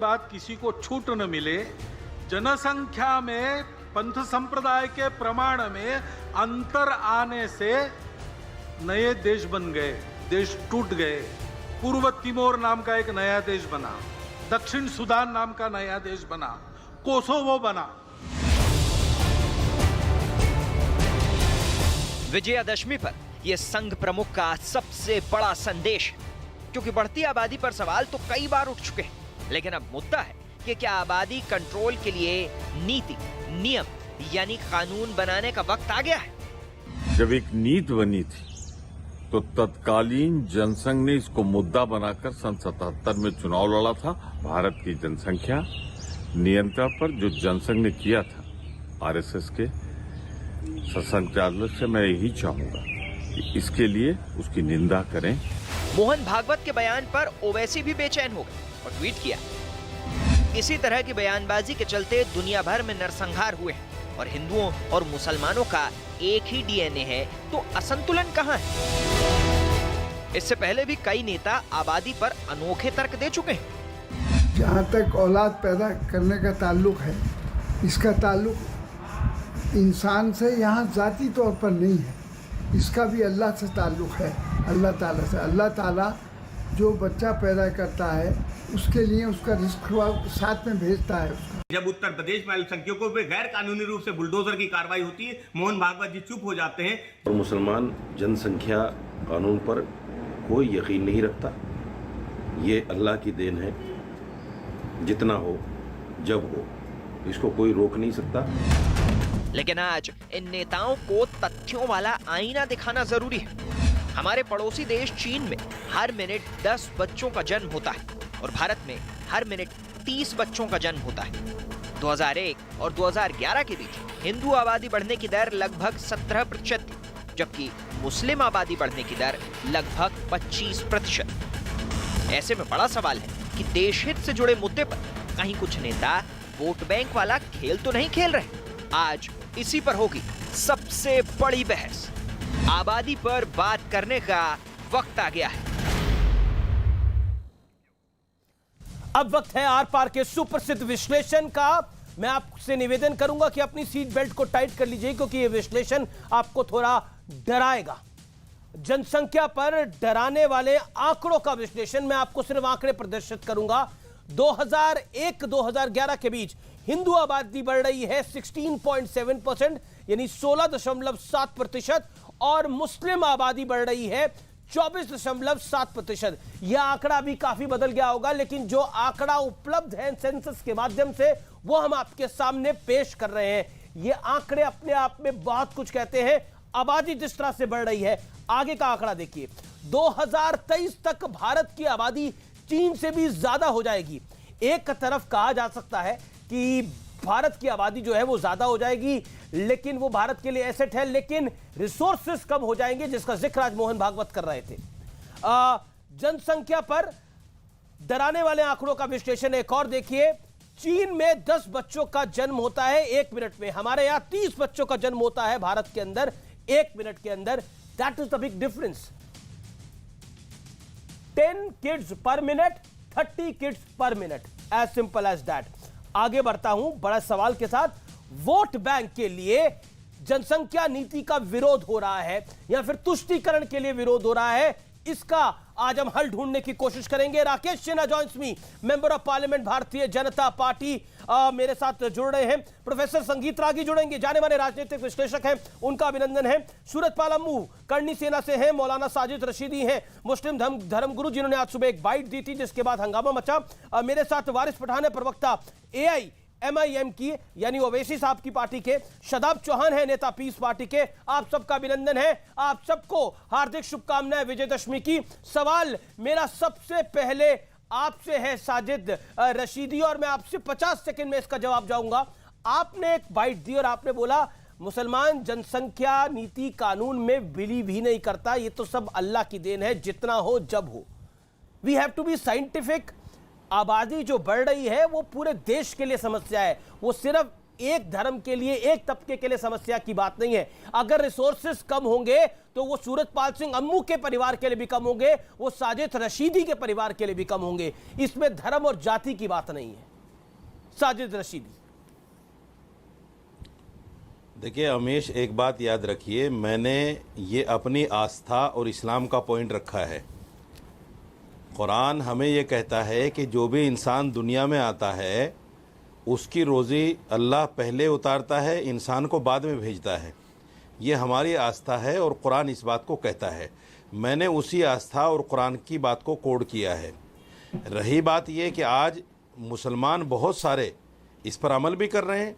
बात किसी को छूट न मिले। जनसंख्या में पंथ संप्रदाय के प्रमाण में अंतर आने से नए देश बन गए, देश टूट गए। पूर्व तिमोर नाम का एक नया देश बना, दक्षिण सुदान नाम का नया देश बना, कोसोवो बना। विजयादशमी पर यह संघ प्रमुख का सबसे बड़ा संदेश, क्योंकि बढ़ती आबादी पर सवाल तो कई बार उठ चुके हैं, लेकिन अब मुद्दा है कि क्या आबादी कंट्रोल के लिए नीति, नियम यानी कानून बनाने का वक्त आ गया है। जब एक नीति बनी थी तो तत्कालीन जनसंघ ने इसको मुद्दा बनाकर सन 77 में चुनाव लड़ा था। भारत की जनसंख्या नियंत्रण पर जो जनसंघ ने किया था आरएसएस के संचालक से, मैं यही चाहूंगा कि इसके लिए उसकी निंदा करें। मोहन भागवत के बयान पर ओवैसी भी बेचैन हो गए और ट्वीट किया, इसी तरह की बयानबाजी के चलते दुनिया भर में नरसंहार हुए हैं और हिंदुओं और मुसलमानों का एक ही डीएनए है, तो असंतुलन कहां है। इससे पहले भी कई नेता आबादी पर अनोखे तर्क दे चुके हैं। जहां तक औलाद पैदा करने का ताल्लुक है, इसका ताल्लुक इंसान से यहाँ जाती तौर पर नहीं है, इसका भी अल्लाह से ताल्लुक है, अल्लाह ताला से। अल्लाह ताला जो बच्चा पैदा करता है उसके लिए उसका रिस्क साथ में भेजता है उसका। जब उत्तर प्रदेश में अल्पसंख्यकों पे गैर कानूनी रूप से बुलडोजर की कार्रवाई होती है, मोहन भागवत जी चुप हो जाते हैं। और मुसलमान जनसंख्या कानून पर कोई यकीन नहीं रखता। ये अल्लाह की देन है, जितना हो जब हो, इसको कोई रोक नहीं सकता। लेकिन आज इन नेताओं को तथ्यों वाला आईना दिखाना जरूरी है। हमारे पड़ोसी देश चीन में हर मिनट 10 बच्चों का जन्म होता है और भारत में हर मिनट 30 बच्चों का जन्म होता है। 2001 और 2011 के बीच हिंदू आबादी बढ़ने की दर लगभग 17% थी, जबकि मुस्लिम आबादी बढ़ने की दर लगभग 25%। ऐसे में बड़ा सवाल है कि देश हित से जुड़े मुद्दे पर कहीं कुछ नेता वोट बैंक वाला खेल तो नहीं खेल रहे। आज इसी पर होगी सबसे बड़ी बहस। आबादी पर बात करने का वक्त आ गया है। अब वक्त है आर पार के सुप्रसिद्ध विश्लेषण का। मैं आपसे निवेदन करूंगा कि अपनी सीट बेल्ट को टाइट कर लीजिए, क्योंकि यह विश्लेषण आपको थोड़ा डराएगा। जनसंख्या पर डराने वाले आंकड़ों का विश्लेषण। मैं आपको सिर्फ आंकड़े प्रदर्शित करूंगा। 2001-2011 के बीच हिंदू आबादी बढ़ रही है 16.7%, यानी 16.7%, और मुस्लिम आबादी बढ़ रही है 24.7%। यह आंकड़ा भी काफी बदल गया होगा, लेकिन जो आंकड़ा उपलब्ध है सेंसस के माध्यम से वो हम आपके सामने पेश कर रहे हैं। ये आंकड़े अपने आप में बहुत कुछ कहते हैं। आबादी जिस तरह से बढ़ रही है, आगे का आंकड़ा देखिए, 2023 तक भारत की आबादी चीन से भी ज्यादा हो जाएगी। एक तरफ कहा जा सकता है कि भारत की आबादी जो है वो ज्यादा हो जाएगी, लेकिन वो भारत के लिए एसेट है, लेकिन रिसोर्सेस कम हो जाएंगे, जिसका जिक्र आज मोहन भागवत कर रहे थे। जनसंख्या पर डराने वाले आंकड़ों का विश्लेषण एक और देखिए। चीन में 10 बच्चों का जन्म होता है 1 मिनट में, हमारे यहां 30 बच्चों का जन्म होता है भारत के अंदर 1 मिनट के अंदर। That is the big difference. 10 kids per minute, 30 kids per minute, as simple as that. आगे बढ़ता हूं बड़ा सवाल के साथ। वोट बैंक के लिए जनसंख्या नीति का विरोध हो रहा है या फिर तुष्टीकरण के लिए विरोध हो रहा है, इसका आज हम हल ढूंढने की कोशिश करेंगे। Rakesh Sinha joins me, member of parliament, Bharatiya Janata party, मेरे साथ जुड़ रहे हैं। प्रोफेसर संगीत रागी जुड़ेंगे, जाने माने राजनीतिक विश्लेषक हैं, उनका अभिनंदन है। सूरजपाल अम्मू करनी सेना से हैं। मौलाना साजिद रशीदी हैं, मुस्लिम धर्मगुरु, जिन्होंने आज सुबह एक बाइट दी थी जिसके बाद हंगामा मचा। मेरे साथ वारिस पठान है, प्रवक्ता AIMIM की यानी ओवैसी साहब की पार्टी के। शदाब चौहान है, नेता पीस पार्टी के। आप सबका अभिनंदन है, आप सबको हार्दिक शुभकामनाएं विजयदशमी की। सवाल मेरा सबसे पहले आपसे है साजिद रशीदी, और मैं आपसे 50 सेकंड में इसका जवाब चाहूंगा। आपने एक बाइट दी और आपने बोला मुसलमान जनसंख्या नीति कानून में बिलीव ही नहीं करता, ये तो सब अल्लाह की देन है, जितना हो जब हो। We have to be scientific. आबादी जो बढ़ रही है वो पूरे देश के लिए समस्या है, वो सिर्फ एक धर्म के लिए, एक तबके के लिए समस्या की बात नहीं है। अगर रिसोर्सेस कम होंगे तो वो सूरजपाल सिंह अम्मू के परिवार के लिए भी कम होंगे, वो साजिद रशीदी के परिवार के लिए भी कम होंगे। इसमें धर्म और जाति की बात नहीं है। साजिद रशीदी, देखिए अमीश, एक बात याद रखिए, मैंने ये अपनी आस्था और इस्लाम का पॉइंट रखा है। कुरान हमें ये कहता है कि जो भी इंसान दुनिया में आता है उसकी रोज़ी अल्लाह पहले उतारता है, इंसान को बाद में भेजता है। ये हमारी आस्था है और कुरान इस बात को कहता है। मैंने उसी आस्था और कुरान की बात को कोड किया है। रही बात ये कि आज मुसलमान बहुत सारे इस पर अमल भी कर रहे हैं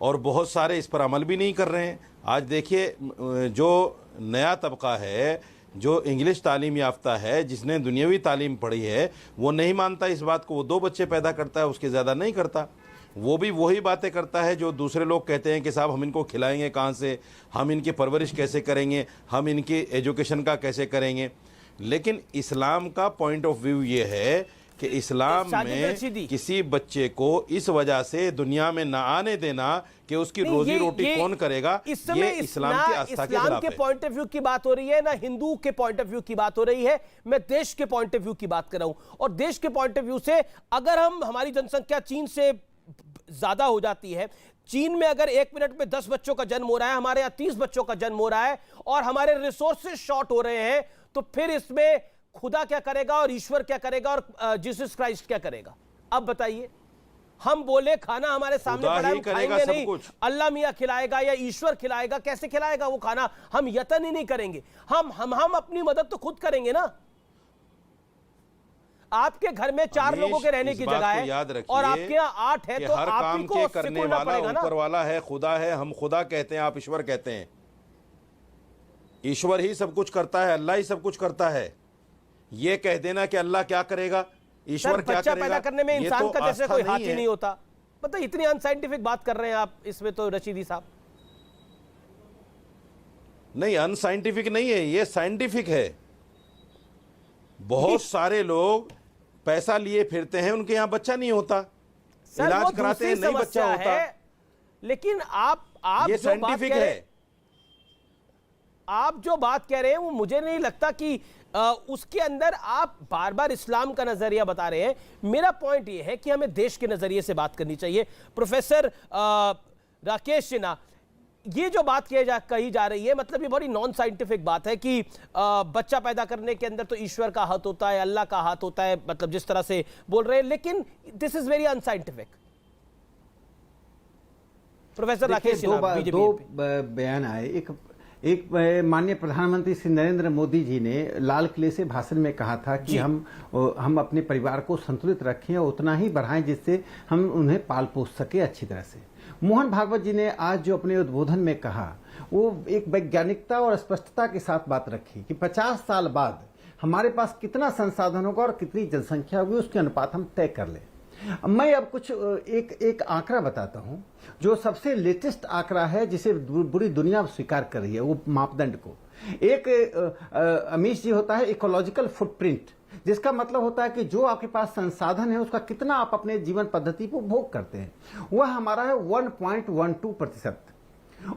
और बहुत सारे इस पर अमल भी नहीं कर रहे हैं। आज देखिए, जो नया तबका है, जो इंग्लिश तालीम याफ्ता है, जिसने दुनियावी तालीम पढ़ी है, वो नहीं मानता इस बात को। वो 2 बच्चे पैदा करता है, उसके ज़्यादा नहीं करता। वो भी वही बातें करता है जो दूसरे लोग कहते हैं कि साहब हम इनको खिलाएंगे कहाँ से, हम इनकी परवरिश कैसे करेंगे, हम इनकी एजुकेशन का कैसे करेंगे। लेकिन इस्लाम का पॉइंट ऑफ व्यू ये है कि इस्लाम में किसी बच्चे को इस वजह से दुनिया में ना आने देना कि उसकी रोजी रोटी कौन करेगा, ये इस्लाम की आस्था के खिलाफ है। पॉइंट ऑफ व्यू की बात हो रही है ना, हिंदू के पॉइंट ऑफ व्यू की बात हो रही है। मैं देश के पॉइंट ऑफ व्यू की बात कर रहा हूं। और देश के पॉइंट ऑफ व्यू से अगर हमारी जनसंख्या चीन से ज्यादा हो जाती है, चीन में अगर 1 मिनट में 10 बच्चों का जन्म हो रहा है, हमारे यहां 30 बच्चों का जन्म हो रहा है और हमारे रिसोर्सेज शॉर्ट हो रहे हैं, तो फिर इसमें खुदा क्या करेगा और ईश्वर क्या करेगा और जीसस क्राइस्ट क्या करेगा? अब बताइए। हम बोले खाना हमारे सामने पड़ा है, खाएंगे नहीं, अल्लाह मियां खिलाएगा या ईश्वर खिलाएगा। कैसे खिलाएगा वो खाना? हम यतन ही नहीं करेंगे। हम अपनी मदद तो खुद करेंगे ना। आपके घर में 4 लोगों के रहने की जगह है और आपके यहाँ 8 है, तो हर काम आपको के करने वाला ऊपर ना? वाला है, खुदा है। हम खुदा कहते हैं, आप ईश्वर कहते हैं। ईश्वर ही सब कुछ करता है, अल्लाह ही सब कुछ करता है। ये कह देना कि अल्लाह क्या करेगा, ईश्वर क्या करेगा, पैदा करने में इंसान तो का जैसे कोई हाथ ही है। नहीं होता। पता इतनी अनसाइंटिफिक बात कर रहे हैं आप इसमें तो रशीदी साहब। नहीं, अनसाइंटिफिक नहीं है, ये साइंटिफिक है। बहुत सारे लोग पैसा लिए फिरते हैं, उनके यहाँ बच्चा नहीं होता, इलाज कराते हैं, नहीं बच्चा होता। लेकिन आप ये साइंटिफिक है। आप जो बात कह रहे हैं वो मुझे नहीं लगता कि उसके अंदर आप बार बार इस्लाम का नजरिया बता रहे हैं। मेरा पॉइंट ये है कि हमें देश के नजरिए से बात करनी चाहिए। प्रोफेसर राकेश सिन्हा, ये जो बात कही जा रही है, मतलब ये बड़ी नॉन साइंटिफिक बात है कि बच्चा पैदा करने के अंदर तो ईश्वर का हाथ होता है, अल्लाह का हाथ होता है, मतलब जिस तरह से बोल रहे हैं, लेकिन this is very unscientific. Professor Rakesh Sinha, दो बयान आए। एक माननीय प्रधानमंत्री श्री नरेंद्र मोदी जी ने लाल किले से भाषण में कहा था कि हम अपने परिवार को संतुलित रखें और उतना ही बढ़ाएं जिससे हम उन्हें पाल पोस सके अच्छी तरह से। मोहन भागवत जी ने आज जो अपने उद्बोधन में कहा, वो एक वैज्ञानिकता और स्पष्टता के साथ बात रखी कि 50 साल बाद हमारे पास कितना संसाधन होगा और कितनी जनसंख्या होगी, उसके अनुपात हम तय कर लें। मैं अब कुछ एक आंकड़ा बताता हूं जो सबसे लेटेस्ट आंकड़ा है, जिसे पूरी दुनिया स्वीकार कर रही है, वो मापदंड को। एक अमीश जी होता है इकोलॉजिकल फुटप्रिंट, जिसका मतलब होता है कि जो आपके पास संसाधन है उसका कितना आप अपने जीवन पद्धति को उपभोग करते हैं, वह हमारा है 1.12%।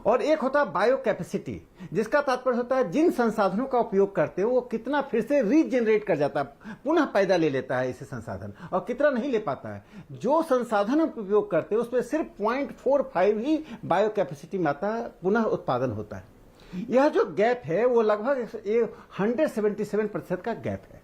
और एक होता है बायो कैपेसिटी, जिसका तात्पर्य होता है जिन संसाधनों का उपयोग करते हो वो कितना फिर से रीजनरेट कर जाता है, पुनः पैदा ले लेता है इसे संसाधन, और कितना नहीं ले पाता है। जो संसाधन हम उपयोग करते हैं उसमें सिर्फ 0.45 ही बायो कैपेसिटी में आता है, पुनः उत्पादन होता है। यह जो गैप है वो लगभग 177% का गैप है।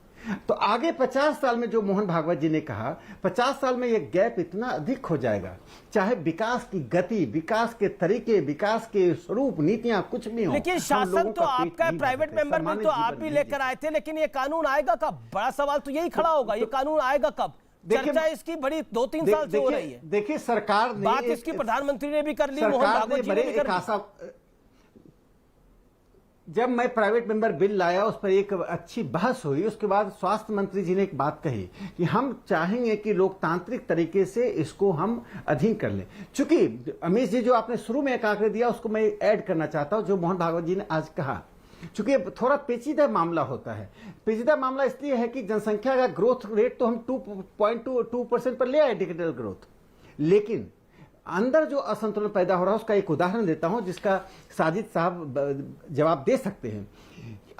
तो आगे 50 साल में जो मोहन भागवत जी ने कहा, 50 साल में यह गैप इतना अधिक हो जाएगा, चाहे विकास की गति, विकास के तरीके, विकास के स्वरूप, नीतियां कुछ भी हो। लेकिन शासन तो आपका, प्राइवेट मेंबर भी तो आप भी लेकर आए थे, लेकिन ये कानून आएगा कब? बड़ा सवाल तो यही खड़ा होगा, ये कानून आएगा कब? चर्चा इसकी बड़ी 2-3 साल से हो रही है। देखिए, सरकार ने बात इसकी प्रधानमंत्री ने भी कर ली, मोहन भागवत जी ने भी कर ली। जब मैं प्राइवेट मेंबर बिल लाया, उस पर एक अच्छी बहस हुई। उसके बाद स्वास्थ्य मंत्री जी ने एक बात कही कि हम चाहेंगे कि लोकतांत्रिक तरीके से इसको हम अधीन कर लें। चूंकि अमीश जी जो आपने शुरू में एक आंकड़े दिया उसको मैं ऐड करना चाहता हूं, जो मोहन भागवत जी ने आज कहा। चूंकि थोड़ा पेचीदा मामला होता है। पेचीदा मामला इसलिए है कि जनसंख्या का ग्रोथ रेट तो हम 2.2% पर ले आए, डिजिटल ग्रोथ, लेकिन अंदर जो असंतुलन पैदा हो रहा है उसका एक उदाहरण देता हूं जिसका साजिद साहब जवाब दे सकते हैं।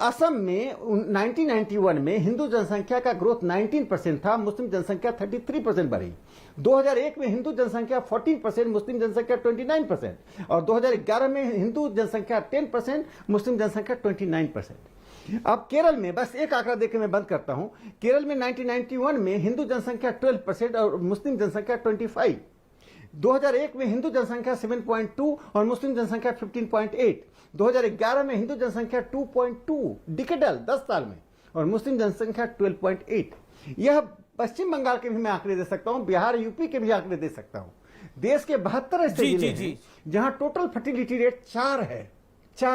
असम में 1991 में हिंदू जनसंख्या का ग्रोथ 19% था, मुस्लिम जनसंख्या 33% बढ़ी। 2001 में हिंदू जनसंख्या 14%, मुस्लिम जनसंख्या 29%, और 2011 में हिंदू जनसंख्या 10%, मुस्लिम जनसंख्या 29%। अब केरल में बस एक आंकड़ा देकर मैं बंद करता हूं। केरल में 1991 में हिंदू जनसंख्या 12% और मुस्लिम जनसंख्या 25%। 2001 में हिंदू जनसंख्या 7.2 और मुस्लिम जनसंख्या 15.8। 2011 में हिंदू जनसंख्या 2.2 डिकेडल 10 साल में, और मुस्लिम जनसंख्या 12.8। यह पश्चिम बंगाल के भी मैं आंकड़े दे सकता हूं, बिहार यूपी के भी आंकड़े दे सकता हूं। देश के 72 ऐसे जिले हैं जहां टोटल फर्टिलिटी रेट 4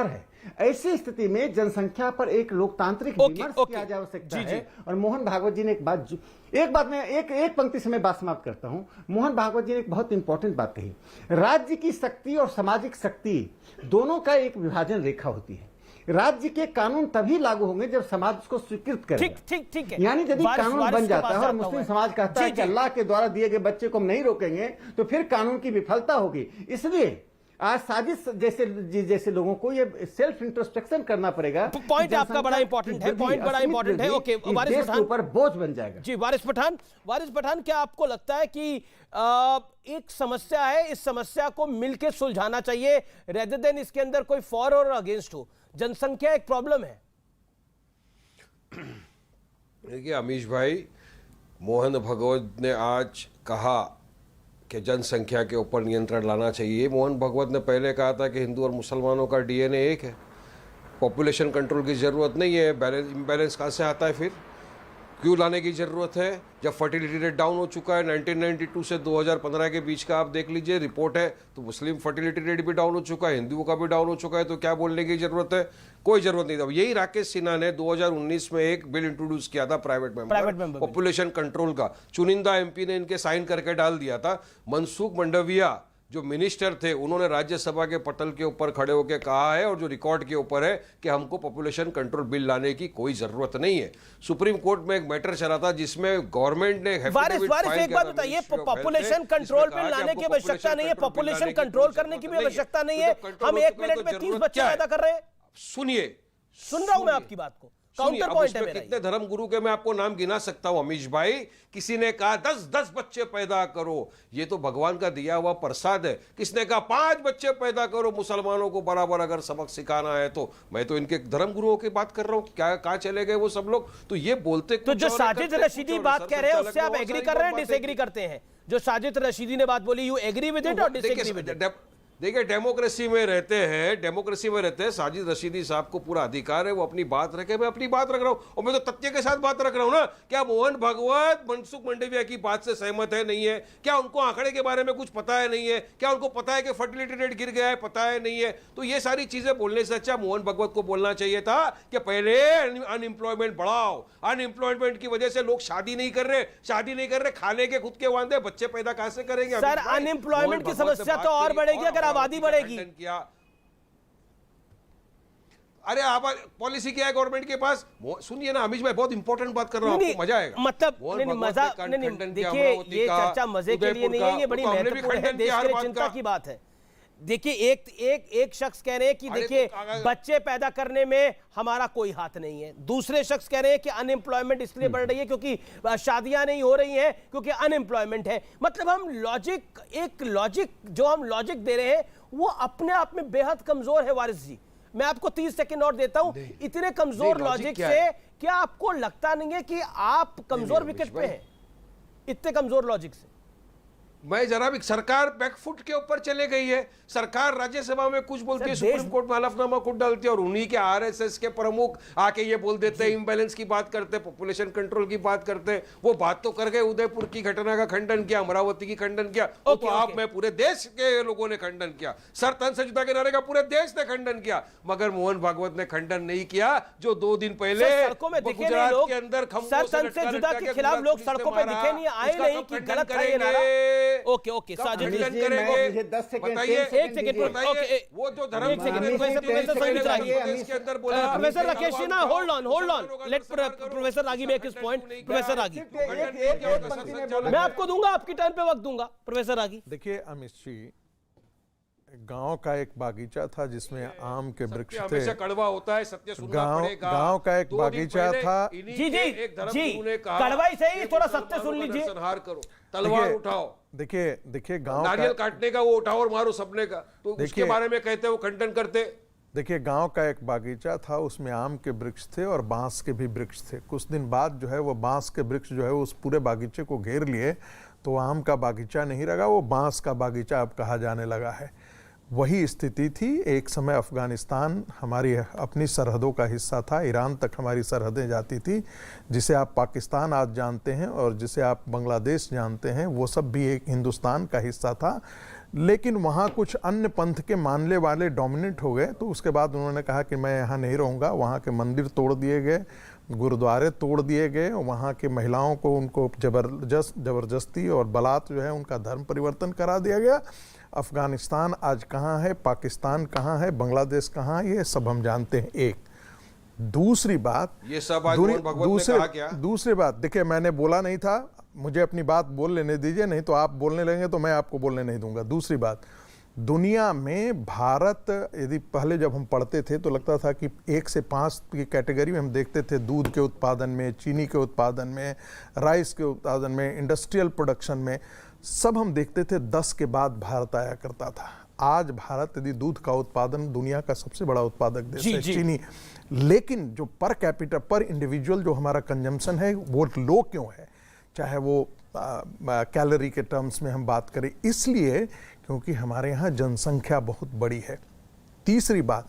है। ऐसी स्थिति में जनसंख्या पर एक लोकतांत्रिक विमर्श किया जा सकता है। और मोहन भागवत जी ने एक पंक्ति से मैं बात समाप्त करता हूं। मोहन भागवत जी ने एक बहुत इंपॉर्टेंट बात कही, राज्य की शक्ति और सामाजिक शक्ति दोनों का एक विभाजन रेखा होती है। राज्य के कानून तभी लागू होंगे जब समाज उसको स्वीकृत करेगा। ठीक है। यानी यदि कानून बन जाता है और मुस्लिम समाज कहता है कि अल्लाह के द्वारा दिए गए बच्चे को हम नहीं रोकेंगे, तो फिर कानून की विफलता होगी। इसलिए आज साजिद जैसे लोगों को ये सेल्फ इंट्रोस्पेक्शन करना पड़ेगा। पॉइंट आपका बड़ा इंपॉर्टेंट है, ओके। वारिस पठान ऊपर बोझ बन जाएगा। जी वारिस पठान, क्या आपको लगता है कि एक समस्या है, इस समस्या को मिलकर सुलझाना चाहिए रेदर देन इसके अंदर कोई फॉर और अगेंस्ट हो? जनसंख्या एक प्रॉब्लम है। देखिए अमीश भाई, मोहन भागवत ने आज कहा कि जनसंख्या के ऊपर नियंत्रण लाना चाहिए। मोहन भागवत ने पहले कहा था कि हिंदू और मुसलमानों का डीएनए एक है, पॉपुलेशन कंट्रोल की ज़रूरत नहीं है। इम्बैलेंस कहाँ से आता है फिर? क्यों लाने की ज़रूरत है जब फर्टिलिटी रेट डाउन हो चुका है? 1992 से 2015 के बीच का आप देख लीजिए रिपोर्ट है, तो मुस्लिम फर्टिलिटी रेट भी डाउन हो चुका है, हिंदुओं का भी डाउन हो चुका है। तो क्या बोलने की ज़रूरत है? कोई ज़रूरत नहीं था। यही राकेश सिन्हा ने 2019 में एक बिल इंट्रोड्यूस किया था, प्राइवेट मेंबर पॉपुलेशन कंट्रोल का। चुनिंदा एमपी ने इनके साइन करके डाल दिया था। मनसुख मंडाविया जो मिनिस्टर थे, उन्होंने राज्यसभा के पटल के ऊपर खड़े होकर कहा है, और जो रिकॉर्ड के ऊपर है, कि हमको पॉपुलेशन कंट्रोल बिल लाने की कोई जरूरत नहीं है। सुप्रीम कोर्ट में एक मैटर चला था जिसमें गवर्नमेंट ने एक बात बताइए, पॉपुलेशन कंट्रोल बिल लाने की आवश्यकता नहीं है, पॉपुलेशन कंट्रोल करने की भी आवश्यकता नहीं है। हम 1 मिनट में 30 बच्चे पैदा कर रहे हैं। सुन रहा हूं मैं आपकी बात को। काउंटर पॉइंट है मेरा। कितने धर्म गुरु के मैं आपको नाम गिना सकता हूं अमीश भाई। किसी ने कहा 10 बच्चे पैदा करो, ये तो भगवान का दिया हुआ प्रसाद है। किसने कहा 5 बच्चे पैदा करो, मुसलमानों को बराबर अगर सबक सिखाना है तो। मैं तो इनके धर्म गुरुओं की बात कर रहा हूं, क्या कहां चले गए वो सब लोग? तो ये बोलते तो जो साजिद रशीदी बात कह रहे हैं उससे आप एग्री कर रहे हैं, डिसएग्री करते हैं? जो साजिद रशीदी ने बात बोली, यू एग्री विद इट और डिसएग्री विद इट? देखिए डेमोक्रेसी में रहते हैं। साजिद रशीदी साहब को पूरा अधिकार है, वो अपनी बात रखे, मैं अपनी बात रख रहा हूं, और मैं तो तथ्य के साथ बात रख रहा हूं ना। क्या मोहन भागवत मनसुख मंडाविया की बात से सहमत है? नहीं है। क्या उनको आंकड़े के बारे में कुछ पता है? नहीं है। क्या उनको पता है कि फर्टिलिटी रेट गिर गया है? पता है? नहीं है। तो ये सारी चीजें बोलने से अच्छा मोहन भागवत को बोलना चाहिए था कि पहले अनएम्प्लॉयमेंट बढ़ाओ। अनएम्प्लॉयमेंट की वजह से लोग शादी नहीं कर रहे, खाने के खुद के वांदे, बच्चे पैदा कहां से करेंगे? सर अनएम्प्लॉयमेंट की समस्या तो और बढ़ेगी अगर आबादी बढ़ेगी। अरे आप पॉलिसी क्या है गवर्नमेंट के पास? सुनिए ना अमीश भाई, बहुत इंपॉर्टेंट बात कर रहा हूं, आपको मजा आएगा। मतलब मजा नहीं, देखिए ये चर्चा मजे के लिए नहीं है, ये बड़ी महत्वपूर्ण है, देश के लिए चिंता की बात है। देखिए एक शख्स कह रहे हैं कि देखिए बच्चे पैदा करने में हमारा कोई हाथ नहीं है, दूसरे शख्स कह रहे हैं कि अनएम्प्लॉयमेंट इसलिए बढ़ रही है क्योंकि शादियां नहीं हो रही हैं क्योंकि अनएम्प्लॉयमेंट है। मतलब हम लॉजिक जो हम लॉजिक दे रहे हैं वो अपने आप में बेहद कमजोर है। वारिस जी, मैं आपको 30 सेकंड और देता हूं। इतने कमजोर लॉजिक से क्या आपको लगता नहीं है कि आप कमजोर विकेट पे हैं? इतने कमजोर लॉजिक से मैं जरा भी, सरकार बैकफुट के ऊपर चले गई है। सरकार राज्यसभा में कुछ बोलती है, सुप्रीम कोर्ट में हलफनामा खुद डालती है, और उन्हीं के आरएसएस के प्रमुख आके ये बोल देते हैं, इम्बैलेंस की बात करते हैं, पॉपुलेशन कंट्रोल की बात करते हैं। वो बात तो कर गए, उदयपुर की घटना का खंडन किया, अमरावती की खंडन किया, तो आप मैं पूरे देश के लोगों ने खंडन किया। सर तन से जुदा के नारे का पूरे देश ने खंडन किया, मगर मोहन भागवत ने खंडन नहीं किया। जो 2 दिन पहले गुजरात के अंदर खंभों से जुदा के खिलाफ लोग सड़कों पर दिखे नहीं, आए नहीं कि गलत है ये नारा। ओके साजिद खंडन जी, करेंगे? मुझे 10 सेकंड, बताइए, 10 सेकंड एक सेकंड, दीजिए। ओके, बताइए, वो जो धर्म एक सेकंड, के प्रोफेसर देश प्रोफेसर के रागी, देश के अंदर बोला प्रोफेसर कि राकेश सिन्हा, तलवार होल्ड ऑन मुसलमानों का लेट नरसंहार करो, प्रोफेसर रागी मेक हिज पॉइंट। प्रोफेसर रागी, एक पंक्ति में बोलो। मैं आपको दूंगा, आपकी टर्न पे वक्त दूंगा। प्रोफेसर रागी, देखिए अमित जी, गांव का एक बागीचा था जिसमें आम के वृक्ष थे। हमेशा कड़वा होता है, सत्य सुनना गांव पड़ेगा। गांव का एक 2 दिन बागीचा पहले था। इन्हीं जी, के जी, एक धर्म जी, गुरु ने कहा कड़वा ही सही, कि थोड़ा सत्य मुसलमानों सुन का लीजिए। नरसंहार करो, तलवार उठाओ, देखिए गांव नारियल का, काटने का वो उठाओ और मारो सबने का, तो उसके देखिए- बारे में कहते वो खंडन करते। देखिए गांव का एक बागीचा था, उसमें आम के वृक्ष थे और बांस के भी वृक्ष थे। कुछ दिन बाद जो है वो बांस के वृक्ष जो है उस पूरे बागीचे को घेर लिए, तो आम का बागीचा नहीं रहा, वो बांस का बागीचा अब कहा जाने लगा है। वही स्थिति थी। एक समय अफगानिस्तान हमारी अपनी सरहदों का हिस्सा था, ईरान तक हमारी सरहदें जाती थी, जिसे आप पाकिस्तान आज जानते हैं और जिसे आप बांग्लादेश जानते हैं, वो सब भी एक हिंदुस्तान का हिस्सा था। लेकिन वहाँ कुछ अन्य पंथ के मानने वाले डोमिनेट हो गए, तो उसके बाद उन्होंने कहा कि मैं यहाँ नहीं रहूँगा। वहाँ के मंदिर तोड़ दिए गए, गुरुद्वारे तोड़ दिए गए, वहाँ के महिलाओं को उनको जबरदस्ती और बलात् जो है उनका धर्म परिवर्तन करा दिया गया। अफगानिस्तान आज कहाँ है, पाकिस्तान कहाँ है, बांग्लादेश कहाँ है, ये सब हम जानते हैं। एक दूसरी बात, ये सब आज मोहन भगवत ने कहा क्या? दूसरी बात, देखिए मैंने बोला नहीं था, मुझे अपनी बात बोल लेने दीजिए, नहीं तो आप बोलने लगेंगे तो मैं आपको बोलने नहीं दूंगा। दूसरी बात, दुनिया में भारत, यदि पहले जब हम पढ़ते थे तो लगता था कि 1 से 5 की कैटेगरी में हम देखते थे, दूध के उत्पादन में, चीनी के उत्पादन में, राइस के उत्पादन में, इंडस्ट्रियल प्रोडक्शन में, सब हम देखते थे। 10 के बाद भारत आया करता था। आज भारत यदि दूध का उत्पादन दुनिया का सबसे बड़ा उत्पादक देश है, चीनी, लेकिन जो पर कैपिटल, पर इंडिविजुअल जो हमारा कंजम्पशन है वो लो क्यों है, चाहे वो कैलोरी के टर्म्स में हम बात करें, इसलिए क्योंकि हमारे यहाँ जनसंख्या बहुत बड़ी है। तीसरी बात,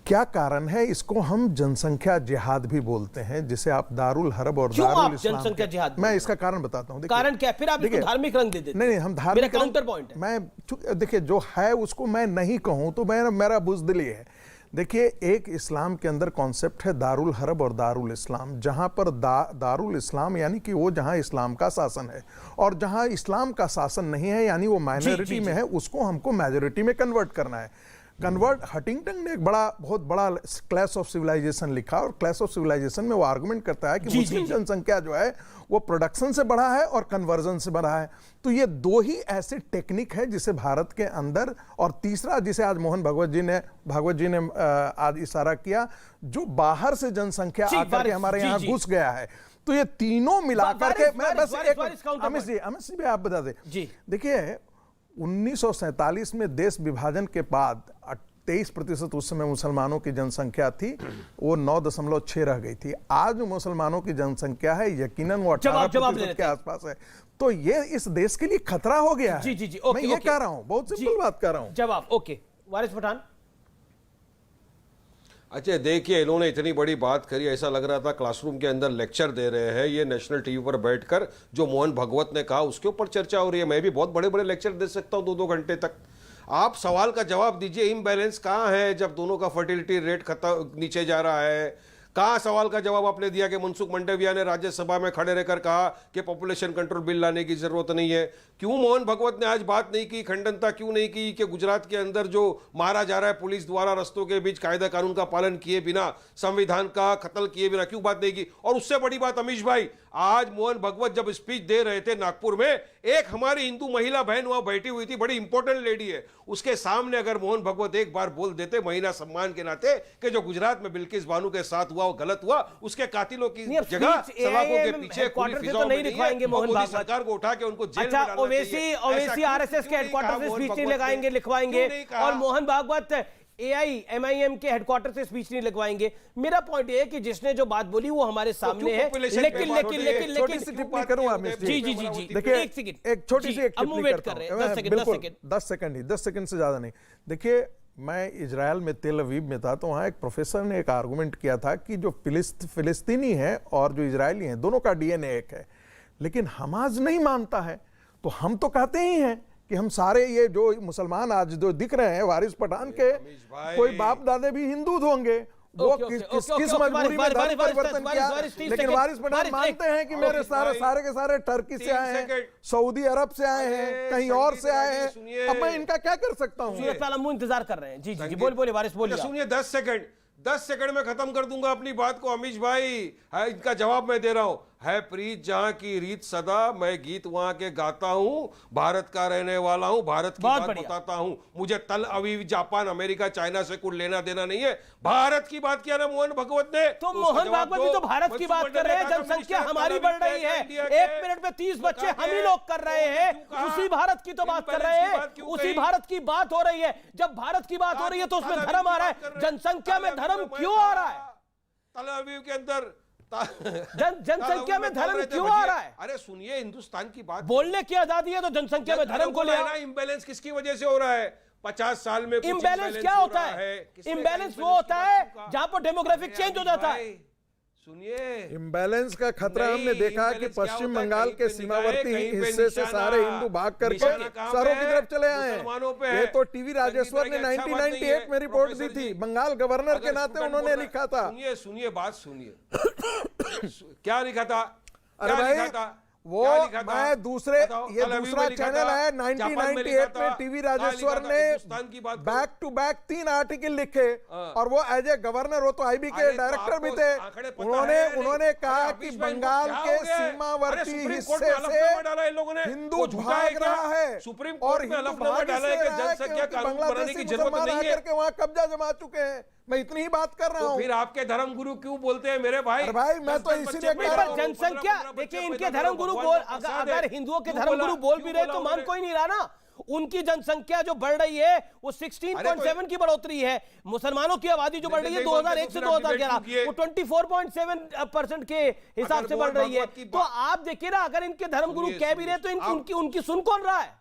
क्या कारण है, इसको हम जनसंख्या जिहाद भी बोलते हैं, जिसे आप दारुल हरब और दारुल इस्लाम, जनसंख्या जिहाद, मैं इसका कारण बताता हूँ। कारण क्या, फिर आप इसको धार्मिक रंग दे देते। नहीं, हम धार्मिक मेरा काउंटर पॉइंट है। मैं देखिए जो है उसको मैं नहीं कहूँ तो मेरा बुज़दिली है। देखिए एक इस्लाम के अंदर कॉन्सेप्ट है दारुल हरब और दारुल इस्लाम, जहाँ पर दारुल इस्लाम यानी कि वो जहाँ इस्लाम का शासन है, और जहाँ इस्लाम का शासन नहीं है यानी वो माइनॉरिटी में है, उसको हमको मेजॉरिटी में कन्वर्ट करना है। हंटिंगटन ने एक बहुत बड़ा क्लैश ऑफ सिविलाइजेशन लिखा, और क्लैश ऑफ सिविलाइजेशन में वो आर्गुमेंट करता है कि मुस्लिम जनसंख्या जो है वो प्रोडक्शन से बढ़ा है और कन्वर्जन से बढ़ा है। तो ये 2 ही ऐसे टेक्निक है जिसे भारत के अंदर, और तीसरा जिसे आज मोहन भागवत जी ने आज इशारा किया, जो बाहर से जनसंख्या आकर के हमारे यहाँ घुस गया है। तो ये तीनों मिलाकर के, मैं बस अमित जी आप बता दें, देखिए 1947 में देश विभाजन के बाद 23% उस समय मुसलमानों की जनसंख्या थी, वो 9.6 रह गई थी। आज मुसलमानों की जनसंख्या है यकीनन वो 18% के आसपास है। तो ये इस देश के लिए खतरा हो गया है। जी, मैं ये कह रहा हूं, बहुत सिंपल बात कर रहा हूं। जवाब ओके। वारिस पठान, अच्छा देखिए, इन्होंने इतनी बड़ी बात करी, ऐसा लग रहा था क्लासरूम के अंदर लेक्चर दे रहे हैं। ये नेशनल टीवी पर बैठकर जो मोहन भगवत ने कहा उसके ऊपर चर्चा हो रही है। मैं भी बहुत बड़े बड़े लेक्चर दे सकता हूँ 2-2 घंटे तक। आप सवाल का जवाब दीजिए, इम्बैलेंस कहाँ है जब दोनों का फर्टिलिटी रेट नीचे जा रहा है? कहाँ सवाल का जवाब आपने दिया कि मनसुख मंडाविया ने राज्यसभा में खड़े रहकर कहा कि पॉपुलेशन कंट्रोल बिल लाने की जरूरत नहीं है? क्यों मोहन भगवत ने आज बात नहीं की, खंडनता क्यों नहीं की कि गुजरात के अंदर जो मारा जा रहा है पुलिस द्वारा रस्तों के बीच कायदा कानून का पालन किए बिना, संविधान का कत्ल किए बिना, क्यों बात नहीं की? और उससे बड़ी बात अमीश भाई, आज मोहन भगवत जब स्पीच दे रहे थे नागपुर में, एक हमारी हिंदू महिला बहन वहां बैठी हुई थी, बड़ी इंपॉर्टेंट लेडी है, उसके सामने अगर मोहन भगवत एक बार बोल देते महिला सम्मान के नाते कि जो गुजरात में बिल्किस बानो के साथ हुआ वो गलत हुआ, उसके कातिलों की जगह सलाखों के पीछे खुली फिजाओं में नहीं है, मोदी सरकार को उठा के उनको जेल में डालना चाहिए। ओवैसी आरएसएस के हेडक्वार्टर से स्पीच नहीं लगाएंगे, लिखवाएंगे, और मोहन भागवत AIMIM के हेडक्वार्टर से स्पीच नहीं लगवाएंगे। मेरा पॉइंट ये है कि जिसने जो बात बोली वो हमारे सामने है, लेकिन छोटी सी टिप्पणी करूंगा जी देखिए, एक छोटी सी टिप्पणी करता हूं, 10 सेकंड से ज्यादा नहीं। देखिए मैं इजराइल में तेल अवीव में था, तो वहाँ एक प्रोफेसर ने एक आर्गुमेंट किया था कि जो फिलिस्तीनी है और जो इजरायली हैं दोनों का DNA एक है, लेकिन हमास नहीं मानता है। तो हम तो कहते ही हैं कि हम सारे ये जो मुसलमान आज जो दिख रहे हैं वारिस पठान के कोई बाप दादे भी हिंदू होंगे, वो किस मजबूरी में धर्म परिवर्तन किया, लेकिन वारिस पठान मानते हैं कि मेरे सारे के सारे टर्की से आए हैं, सऊदी अरब से आए हैं, कहीं और से आए हैं, अब मैं इनका क्या कर सकता हूँ? सूरज पाल अम्मू इंतजार कर रहे हैं। जी जी बोलिए वारिस बोलिए। सुनिए 10 सेकंड में खत्म कर दूंगा अपनी बात को अमीश भाई। है इनका जवाब मैं दे रहा हूं। है प्रीत जहां की रीत सदा, मैं गीत वहां के गाता हूं, भारत का रहने वाला हूं, भारत की बात बताता हूं, मुझे तल अवीव जापान अमेरिका चाइना से कुछ लेना देना नहीं है, भारत की बात किया ना मोहन भागवत ने। तो मोहन भागवत भी तो भारत की बात कर रहे हैं, जनसंख्या हमारी बढ़ रही है, 1 मिनट में 30 बच्चे हम ही लोग कर रहे हैं, उसी भारत की तो बात कर रहे हैं, उसी भारत की बात हो रही है। जब भारत की बात हो रही है तो उसमें धर्म आ रहा है, जनसंख्या में धर्म क्यों आ रहा है? तल अवीव के अंदर जनसंख्या में धर्म क्यों आ रहा है? अरे सुनिए, हिंदुस्तान की बात, बोलने की आजादी है तो जनसंख्या में धर्म को ले आओ। इम्बैलेंस किसकी वजह से हो रहा है? 50 साल में इम्बैलेंस क्या होता है? इम्बैलेंस वो होता है जहां पर डेमोग्राफिक चेंज हो जाता है। सुनिए, इम्बैलेंस का खतरा हमने देखा कि पश्चिम बंगाल के सीमावर्ती हिस्से से सारे हिंदू भाग करके शहरों की तरफ चले आए हैं। ये तो टीवी राजेश्वर ने 1998 में रिपोर्ट दी थी, बंगाल गवर्नर के नाते उन्होंने लिखा था। सुनिए बात सुनिए क्या लिखा था? अरे भाई वो मैं दूसरा चैनल है 1998 में टीवी राजेश्वर ने बैक टू बैक 3 आर्टिकल लिखे और वो एज ए गवर्नर, वो तो आईबी के डायरेक्टर भी थे, उन्होंने कहा कि बंगाल के सीमावर्ती हिस्से से हिंदू भाग रहा है और बांग्लादेशी मुसलमान आकर के वहां कब्जा जमा चुके हैं। मैं इतनी ही बात कर रहा हूँ। फिर आपके धर्म गुरु क्यों बोलते हैं मेरे भाई? भाई मैं तो इसीलिए कह रहा हूं। जनसंख्या देखिए, इनके धर्म गुरु बोल, अगर हिंदुओं के धर्म गुरु बोल भी रहे तो मान कोई नहीं रहा ना। उनकी जनसंख्या जो बढ़ रही है वो 16.7 की बढ़ोतरी है। मुसलमानों की आबादी जो बढ़ रही है 2001 से 2011 वो 24.7% के हिसाब से बढ़ रही है। तो आप देखिए ना, अगर इनके धर्म गुरु कह भी रहे तो उनकी सुन कौन रहा है?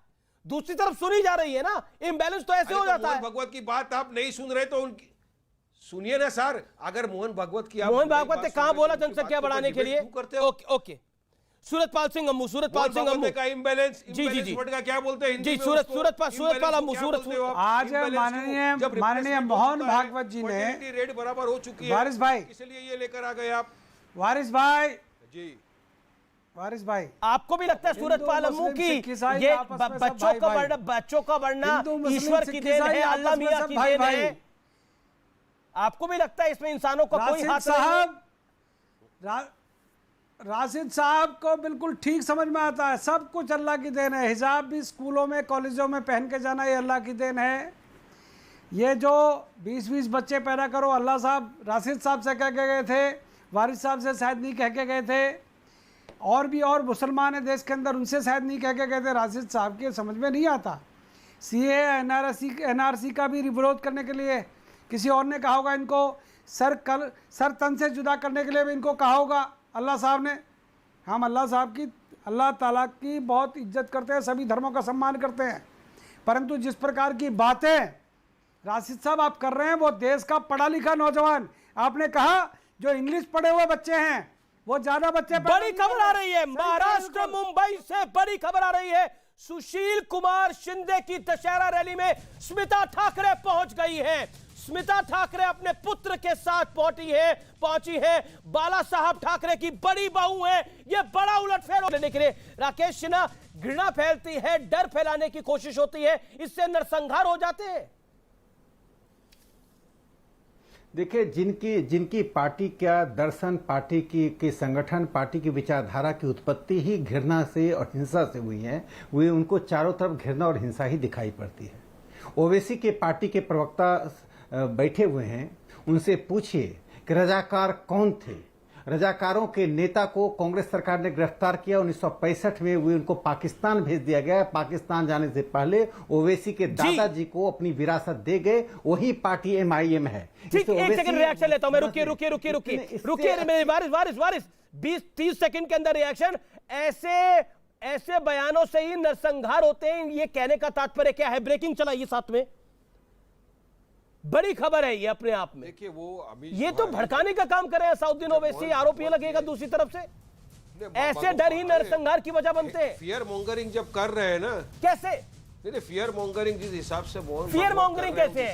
दूसरी तरफ सुनी जा रही है ना। इम्बैलेंस तो ऐसे हो जाता है। भगवत की बात आप नहीं सुन रहे तो उनकी सुनिए ना सर। अगर मोहन भागवत की, मोहन भागवत ने कहां बोला जनसंख्या बढ़ाने के लिए? ओके सूरजपाल सिंह अम्मू, सूरजपाल सिंह अम्मू का इम्बैलेंस, जी जी जी का क्या बोलते हैं जी? सूरजपाल अम्मू, आज माननीय मोहन भागवत जी ने रेट बराबर हो चुकी है। वारिस भाई इसलिए ये लेकर आ गए आप। वारिस भाई जी, वारिस भाई आपको भी लगता है सूरजपाल अम्मू की ये बच्चों का बढ़ना ईश्वर की देन है, अल्लाह मियां की देन है? आपको भी लगता है इसमें इंसानों का कोई हाथ नहीं? राशिद साहब को बिल्कुल ठीक समझ में आता है, सब कुछ अल्लाह की देन है। हिजाब भी स्कूलों में कॉलेजों में पहन के जाना ये अल्लाह की देन है। ये जो 20-20 बच्चे पैदा करो, अल्लाह साहब राशिद साहब से कह के गए थे, वारिस साहब से शायद नहीं कह के गए थे, और मुसलमान है देश के अंदर, उनसे शायद नहीं कह के गए थे। राशिद साहब के समझ में नहीं आता। सीए एनआरसी का भी विरोध करने के लिए किसी और ने कहा होगा, इनको सर तन से जुदा करने के लिए भी इनको कहा होगा अल्लाह साहब ने। हम अल्लाह ताला की बहुत इज्जत करते हैं, सभी धर्मों का सम्मान करते हैं, परंतु जिस प्रकार की बातें राशिद साहब आप कर रहे हैं, वो देश का पढ़ा लिखा नौजवान, आपने कहा जो इंग्लिश पढ़े हुए बच्चे हैं वो ज्यादा बच्चे। बड़ी खबर आ रही है महाराष्ट्र मुंबई से, बड़ी खबर आ रही है। सुशील कुमार शिंदे की दशहरा रैली में स्मिता ठाकरे पहुंच गई है। स्मिता ठाकरे अपने पुत्र के साथ पहुंची है। बाला साहब ठाकरे की बड़ी बहू है। ये बड़ा उलटफेर लेने के लिए राकेश सिन्हा, घृणा फैलती है, डर फैलाने की कोशिश होती है, इससे नरसंहार हो जाते हैं। देखिए, जिनकी पार्टी का दर्शन, पार्टी की संगठन, पार्टी की विचारधारा की उत्पत्ति ही घृणा से और हिंसा से हुई है, वे उनको चारों तरफ घृणा और हिंसा ही दिखाई पड़ती है। ओवैसी के पार्टी के प्रवक्ता बैठे हुए हैं, उनसे पूछिए कि रजाकार कौन थे। रजाकारों के नेता को कांग्रेस सरकार ने गिरफ्तार किया 1965 में, वे उनको पाकिस्तान भेज दिया गया। पाकिस्तान जाने से पहले ओवैसी के दादाजी को अपनी विरासत दे गए, वही पार्टी MIM है। ठीक, एक सेकंड रिएक्शन लेता हूं मैं। रुकिए वारिस 20-30 सेकंड के अंदर रिएक्शन। ऐसे बयानों से ही नरसंहार होते हैं, ये कहने का तात्पर्य क्या है? ब्रेकिंग चलाइए साथ में, बड़ी खबर है ये अपने आप में। देखिए वो ये तो भड़काने का काम कर रहे हैं साउद्दीन ओवैसी, आरोप ये लगेगा दूसरी तरफ से। ऐसे डर ही नरसंहार की वजह बनते हैं। फियर मॉन्गरिंग जब कर रहे हैं ना, कैसे नहीं फियर मॉन्गरिंग जिस हिसाब से फियर मॉन्गरिंग कैसे है?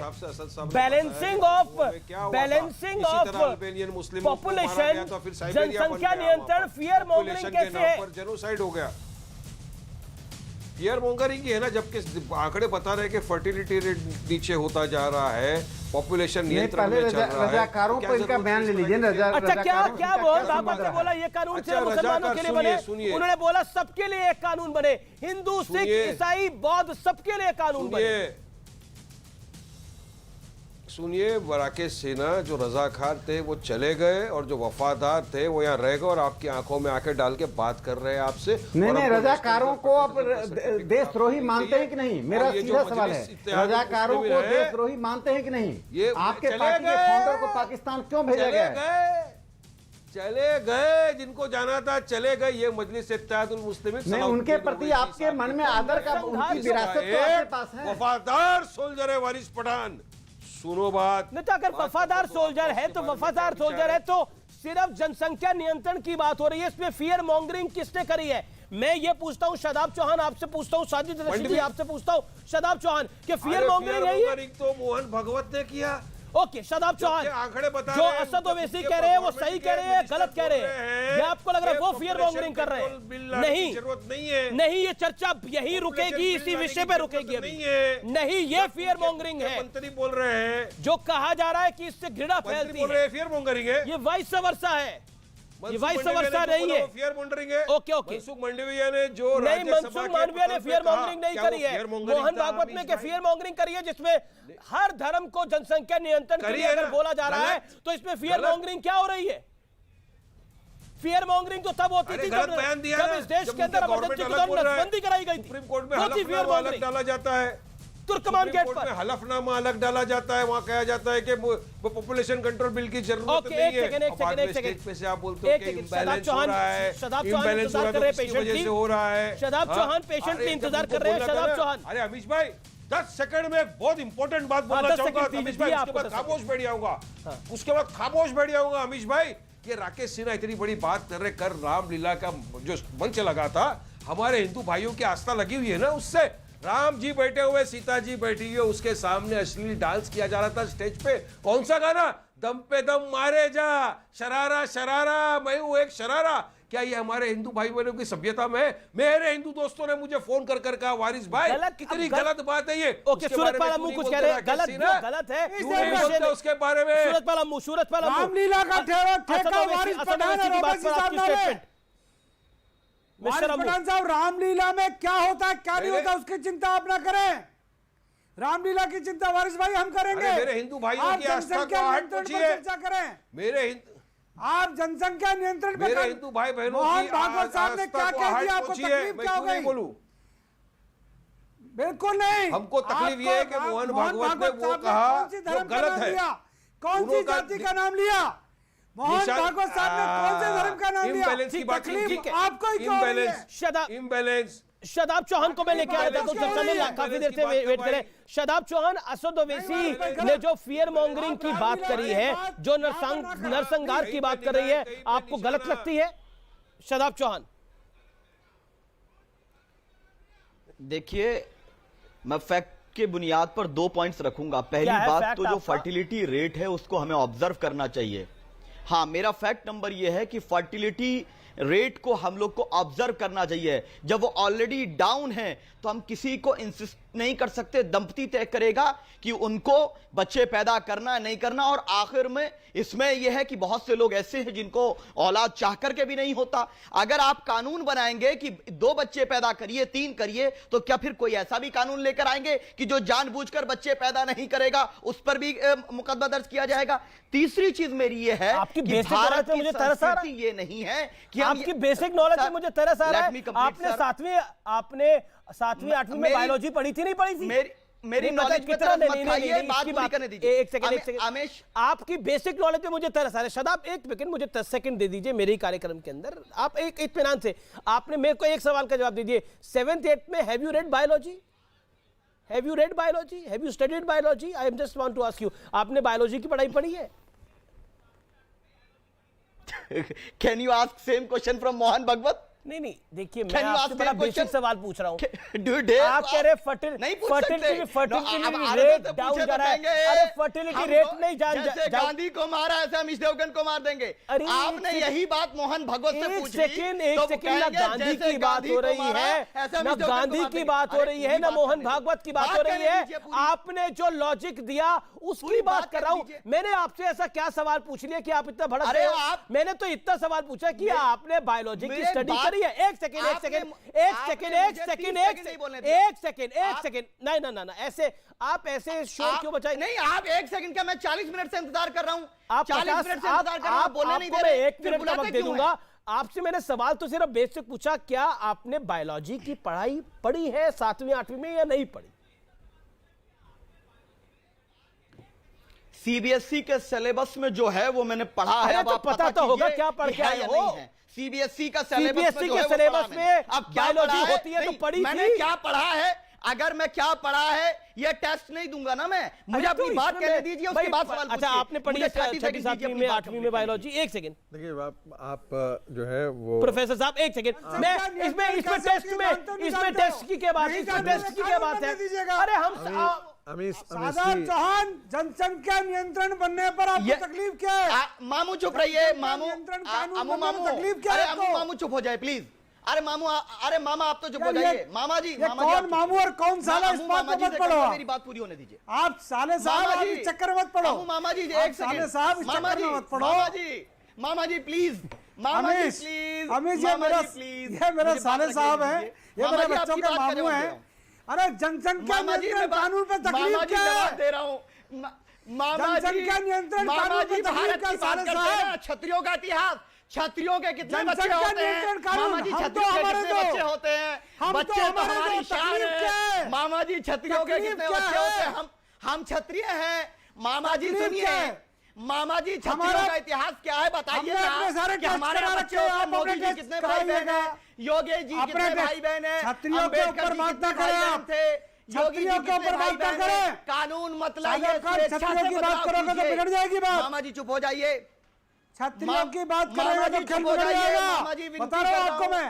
बैलेंसिंग ऑफ पॉपुलेशन, जनसंख्या नियंत्रण, फियर मॉन्गरिंग कैसे है? जेनोसाइड हो गया। फियर मॉन्गरिंग ही है ना, जबकि आंकड़े बता रहे हैं कि फर्टिलिटी रेट नीचे होता जा रहा है, पॉपुलेशन नियंत्रण में चल रहा है। रजाकारों को इनका बयान ले लीजिए। अच्छा क्या मोहन भागवत ने बोला ये कानून सिर्फ मुसलमानों के लिए बने? उन्होंने बोला सबके लिए एक कानून बने, हिंदू, सिख, ईसाई, बौद्ध सबके लिए कानून बने। सुनिए, राकेश सिन्हा जो रजाकार थे वो चले गए और जो वफादार थे वो यहाँ रह गए और आपकी आंखों में आंखें डाल के बात कर रहे हैं आपसे। नहीं, रजाकारों को आप देशद्रोही मानते हैं कि नहीं? मेरा सीधा सवाल है, रजाकारों को देशद्रोही मानते हैं कि नहीं? ये आपके पार्टी के फाउंडर को पाकिस्तान क्यों भेजा गया? चले गए, जिनको जाना था चले गए। ये मजलिस इत्तेहादुल मुस्लिमीन नहीं, उनके प्रति आपके मन में आदर का, उनकी विरासत तो आपके पास है। वफादार सोल्जर है वारिस पठान। सुनो बात, नहीं तो अगर वफादार सोल्जर है तो वफादार सोल्जर है तो सिर्फ जनसंख्या नियंत्रण की बात हो रही है, इसमें फियर मॉन्गरिंग किसने करी है? मैं ये पूछता हूं शादाब चौहान, आपसे पूछता हूं, साजिद रशीदी आपसे पूछता हूं, शादाब चौहान कि फियर मॉन्गरिंग है ये? तो मोहन भगवत ने किया। ओके शादाब चौहान, आंकड़े बता जो असद ओवैसी कह रहे हैं वो सही कह रहे हैं, गलत कह रहे हैं? या आपको लग रहा है वो फियर मॉन्गरिंग कर रहे हैं? नहीं, जरूरत नहीं है। नहीं, ये चर्चा यही रुकेगी, इसी विषय पे रुकेगी अभी। नहीं, ये फियर मॉन्गरिंग है। मंत्री बोल रहे हैं, जो कहा जा रहा है कि इससे घृणा फैलती है, फियर मॉन्गरिंग है। ये वाइस वर्सा है, ये वाइस वर्सा नहीं है, फियर मॉन्गरिंग है। ओके मनसुख मांडविया ने जो नहीं, मनसुख मांडविया ने फियर मॉन्गरिंग नहीं करी है, मोहन भागवत ने फियर मॉन्गरिंग करी है, जिसमें हर धर्म को जनसंख्या नियंत्रण के लिए अगर बोला जा रहा है तो इसमें फियर मॉन्गरिंग क्या हो रही है? फियर मॉन्गरिंग तो तब होती थी जब इस देश के अंदर इमरजेंसी के दौरान नसबंदी कराई गई थी। सुप्रीम कोर्ट में हलफनामा अलग डाला जाता है, तुर्कमान गेट पर हलफनामा अलग डाला जाता है, वहां कहा जाता है कि पॉपुलेशन कंट्रोल बिल की जरूरत नहीं है। एक सेकंड पे से आप बोलते हो कि इम्बैलेंस हो रहा है, इम्बैलेंस हो रहा है, इसकी वजह से हो रहा है। शादाब चौहान पेशेंटली इंतजार कर रहे हैं। शादाब चौहान, अरे अमीश भाई 10 सेकंड में एक बहुत इंपॉर्टेंट बात बोलना चाहूंगा अमीश भाई, उसके बाद खामोश बैठ जाऊंगा, उसके बाद खामोश बैठ जाऊंगा। अमीश भाई, ये राकेश सिन्हा इतनी बड़ी बात कर रहे, कर रामलीला का जो मंच लगा था, हमारे हिंदू भाइयों की आस्था लगी हुई है ना उससे। राम जी बैठे हुए, सीता जी बैठी हुई, उसके सामने अश्लील डांस किया जा रहा था स्टेज पे। कौन सा गाना? दम पे दम मारे जा, शरारा शरारा, मैं हूं एक शरारा। क्या ये हमारे हिंदू भाई बहनों की सभ्यता में? मेरे हिंदू दोस्तों ने मुझे फोन कर कर कहा, वारिस भाई कितनी गलत बात है ये। ओके, सूरतपाल अम्मू कुछ कह रहे हैं, गलत है उसके बारे में। सूरतपाल अम्मू रामलीला का ठेका वारिस पठान और ओवैसी साहब ने। वारिस पठान साहब, रामलीला में क्या होता है क्या नहीं होता उसकी चिंता आप ना करें, रामलीला की चिंता वारिस भाई हम करेंगे। मेरे हिंदू भाइयों की आस्था को हट पूछिए, चर्चा करें। मेरे आप जनसंख्या नियंत्रण पे मेरे हिंदू भाई बहनों मोहन भागवत साहब ने क्या कह दिया, आपको तकलीफ क्या हो गई? बोलूं? बिल्कुल नहीं, हमको तकलीफ ये है कि मोहन भागवत ने वो कहा जो गलत है। कौन सी जाति का नाम लिया? मोहन भागवत साहब ने कौन से धर्म का नाम लिया? इम्बैलेंस की बात तकलीफ आपको ही क्यों हो रही है? इम्बैलेंस। शादाब चौहान को मैं लेके आ रहा था, तो चर्चा में काफी देर से वेट करें। शादाब चौहान, असद ओवैसी ने जो फियर मॉन्गरिंग की बात करी है, जो नरसंहार की बात कर रही है, आपको गलत लगती है? शादाब चौहान, देखिए, मैं फैक्ट के बुनियाद पर 2 पॉइंट्स रखूंगा। पहली बात तो जो फर्टिलिटी रेट है उसको हमें ऑब्जर्व करना चाहिए। हाँ, मेरा फैक्ट नंबर यह है कि फर्टिलिटी रेट को हम लोग को ऑब्जर्व करना चाहिए। जब वो ऑलरेडी डाउन है तो हम किसी को इंसिस्ट नहीं कर सकते, दंपति तय करेगा कि उनको बच्चे पैदा करना है नहीं करना। और आखिर में इसमें यह है कि बहुत से लोग ऐसे हैं जिनको औलाद चाह करके भी नहीं होता। अगर आप कानून बनाएंगे कि 2 बच्चे पैदा करिए, 3 करिए, तो क्या फिर कोई ऐसा भी कानून लेकर आएंगे कि जो जानबूझकर बच्चे पैदा नहीं करेगा उस पर भी मुकदमा दर्ज किया जाएगा? तीसरी चीज मेरी यह है आपकी कि भारत की संस्कृति ये नहीं है कि आपकी बेसिक नॉलेज में मुझे तरस आ रहा है। आपने 7वीं 8वीं में बायोलॉजी पढ़ी थी, नहीं पढ़ी थी? मेरी नॉलेज कितना बात करने दीजिए। एक सेकंड अमेश, आपकी बेसिक नॉलेज पे मुझे तरस आ रहा है। शादाब, एक सेकंड मुझे 10 सेकंड दे दीजिए मेरे कार्यक्रम के अंदर। आप एक इत्मीनान से आपने मेरे को एक सवाल का जवाब दीजिए। 7th 8th में have you read biology? Have you read biology? Have you studied biology? I am just want to ask you, आपने बायोलॉजी की पढ़ाई पढ़ी है? Can you ask same question from Mohan Bhagwat? नहीं देखिए, मैं आपसे बड़ा बेसिक सवाल पूछ रहा हूँ। आप कह रहे फर्टिलिटी रेट डाउन जा रहा है। अरे फर्टिलिटी रेट नहीं जैसे गांधी को मारा ऐसे हम देवगन को मार देंगे। आपने यही बात मोहन भगवत से पूछी। एक सेकंड, ना गांधी की बात हो रही है, ना गांधी की बात हो रही है, ना मोहन भागवत की बात हो रही है। आपने जो लॉजिक दिया उसकी बात कर रहा हूँ। मैंने आपसे ऐसा क्या सवाल पूछ लिया कि आप इतना भड़क रहे हो? मैंने तो इतना सवाल पूछा कि आपने बायोलॉजी की स्टडी करी है। एक सेकंड, ना ऐसे आप ऐसे शोर क्यों बचाए? नहीं, आप 1 सेकंड क्या, मैं 40 मिनट से इंतजार कर रहा हूँ। आप 40 मिनट से इंतजार कर रहा हूँ, बोलने नहीं दे रहे। 1 मिनट का वक्त दे दूंगा। आपसे मैंने सवाल तो सिर्फ बेसिक पूछा, क्या आपने बायोलॉजी की पढ़ाई पढ़ी है 7वीं 8वीं में या नहीं पढ़ी? सीबीएसई के सिलेबस में जो है वो मैंने पढ़ा है। अब तो पता तो होगा क्या पढ़ के आए हो। सीबीएसई का सिलेबस में अब बायोलॉजी होती है तो पढ़ी मैंने क्या पढ़ा है? अगर मैं क्या पढ़ा है ये टेस्ट नहीं दूंगा ना मैं। मुझे अपनी बात कहने दीजिए, उसके बाद सवाल। अच्छा, आपने पढ़ी है 6वीं 7वीं में 8वीं में बायोलॉजी? 1 सेकंड देखिए, आप जो है वो प्रोफेसर साहब 1 सेकंड, मैं इसमें टेस्ट की क्या बात है? टेस्ट की क्या बात है? अरे हम सादाब चौहान, जनसंख्या नियंत्रण बनने पर आपको तकलीफ क्या है? मामू चुप रहिए। मामू तकलीफ क्या है? मामू चुप हो जाए प्लीज। अरे मामा आप तो चुप हो जाइए। मामा जी कौन मामू और कौन साला, इस बात को मत पढ़ो। मेरी बात पूरी होने दीजिए। आप साले साहब इस चक्कर मत पढ़ो। मामा जी एक साले साहब इस चक्कर में मत पढ़ो। मामा जी प्लीज। मामा जी प्लीज। अमीश, ये मेरे साले साहब हैं, ये मेरे बच्चों के मामू हैं। अरे जनसंख्या नियंत्रण कानून पे तकलीफ क्या है? दे रहा हूँ जनसंख्या नियंत्रण कानून पे तकलीफ क्या साले साहब? क्षत्रियों का इतिहास, क्षत्रियों के कितने बच्चे होते हैं? मामा जी क्षत्रियों के कितने बच्चे होते हैं? बच्चे तो हमारी शान है। मामा जी क्षत्रियों के कितने बच्चे होते हैं? हम क्षत्रिय हैं। मामा जी सुनिए, मामा जी क्षत्रियों का इतिहास क्या है बताइए ना, कि हमारे बच्चे होते हैं। मोदी जी कितने भाई बहन है? योगी जी कितने भाई बहन है? क्षत्रियों के ऊपर बात ना करें थे। योगी जी कितने भाई बहन है? कानून मत लाइए, क्षत्रियों की बात करोगे तो बिगड़ जाएगी बात। मामा जी चुप हो जाइए। क्षत्रियों की बात करेंगे तो खेल बिगड़ जाएगा। बता रहा हूं आपको मैं।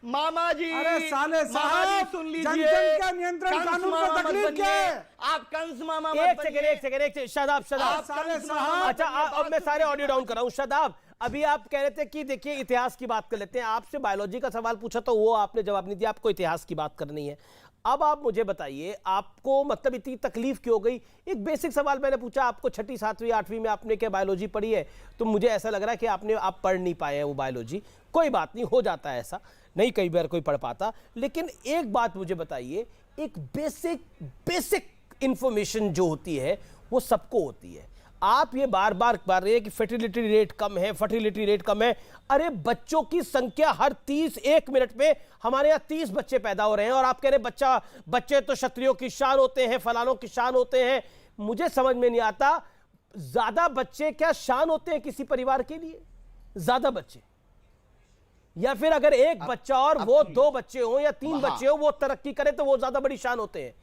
मामा जी अरे साले साहब सुन लीजिए, जनसंख्या नियंत्रण कानून पर तकलीफ क्या है? आप कंस मामा एक सेकंड शादाब साले साहब। अच्छा, अब मैं सारे ऑडियो डाउन कर रहा हूं। शादाब, अभी आप कह रहे थे कि देखिए इतिहास की बात कर लेते हैं। आपसे बायोलॉजी का सवाल पूछा तो वो आपने जवाब नहीं दिया, आपको इतिहास की बात करनी है। अब आप मुझे बताइए, आपको मतलब इतनी तकलीफ क्यों हो गई? एक बेसिक सवाल मैंने पूछा, आपको 6ठी 7वीं 8वीं में आपने क्या बायोलॉजी पढ़ी है? तो मुझे ऐसा लग रहा है कि आप पढ़ नहीं पाए हैं वो बायोलॉजी। कोई बात नहीं, हो जाता है ऐसा, नहीं कई बार कोई पढ़ पाता। लेकिन एक बात मुझे बताइए, एक बेसिक इंफॉर्मेशन जो होती है वो सबको होती है। आप ये बार बार कह रहे हैं कि फर्टिलिटी रेट कम है, फर्टिलिटी रेट कम है। अरे बच्चों की संख्या हर 1 मिनट में हमारे यहाँ 30 बच्चे पैदा हो रहे हैं और आप कह रहे हैं बच्चे तो क्षत्रियों की शान होते हैं, फलानों की शान होते हैं। मुझे समझ में नहीं आता, ज्यादा बच्चे क्या शान होते हैं किसी परिवार के लिए? ज्यादा बच्चे, या फिर अगर एक बच्चा और वो 2 बच्चे हो या 3 बच्चे हो वो तरक्की करे तो वो ज्यादा बड़ी शान होते हैं?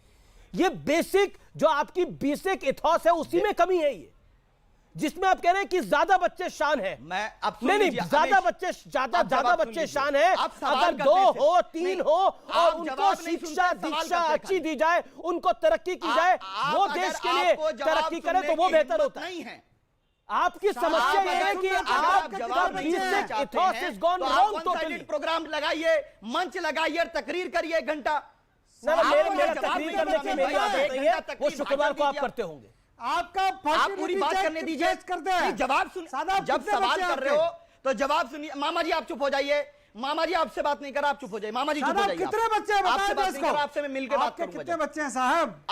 ये बेसिक जो आपकी बेसिक इथॉस है उसी में कमी है ये, जिसमें आप कह रहे हैं कि ज्यादा बच्चे शान है। नहीं, ज्यादा बच्चे शान है। अगर 2 हो 3 हो और उनको शिक्षा दीक्षा अच्छी दी जाए, उनको तरक्की की जाए, वो देश के लिए तरक्की करे तो वो बेहतर होता है। आपकी समस्या ये है कि आपका basic ethos is gone wrong totally. Programme लगाइए, मंच लगाइए, तकरीर करिए 1 घंटा। मेरा तकरीर करने की मेरी आदत नहीं है, वो शुक्रवार को आप करते होंगे। आप पूरी बात करने दीजिए, जवाब सुन। जब सवाल कर रहे हो तो जवाब सुनिए। मामा जी आप चुप हो जाइए। मामा जी आपसे बात नहीं कर रहा, आप चुप हो जाइए। मामा जी चुप हो जाइए। कितने बच्चे हैं आपसे बात नहीं कर रहा, आपसे मैं मिलकर बात करूंगा। कितने बच्चे हैं साहब?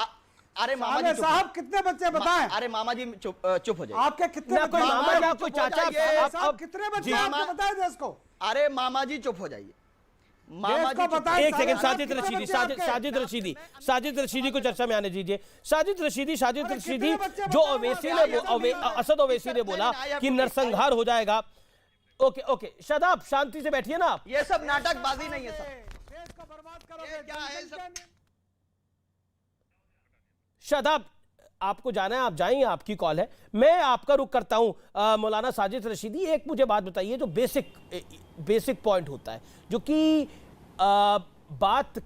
अरे मामा जी साहब कितने बच्चे बताएं? अरे मामा जी चुप हो जाइए। आपके कितने बच्चे? मामा जी कोई चाचा आप कितने बच्चे आपको बताएं देश को? अरे मामा जी चुप हो जाइए। मामा जी बताएं। एक सेकंड, साजिद रशीदी को चर्चा में आने दीजिए। साजिद रशीदी जो असद ओवैसी ने बोला कि नरसंहार हो जाएगा। ओके शादाब, शांति से बैठिए ना आप। ये सब नाटकबाजी नहीं है सब। देश को बर्बाद करोगे। शादाब, आपको जाना है आप जाइए, आपकी कॉल है। मैं आपका रुख करता हूं मौलाना साजिद रशीदी। एक मुझे बात बताइए जो बेसिक पॉइंट होता है, जो कि बात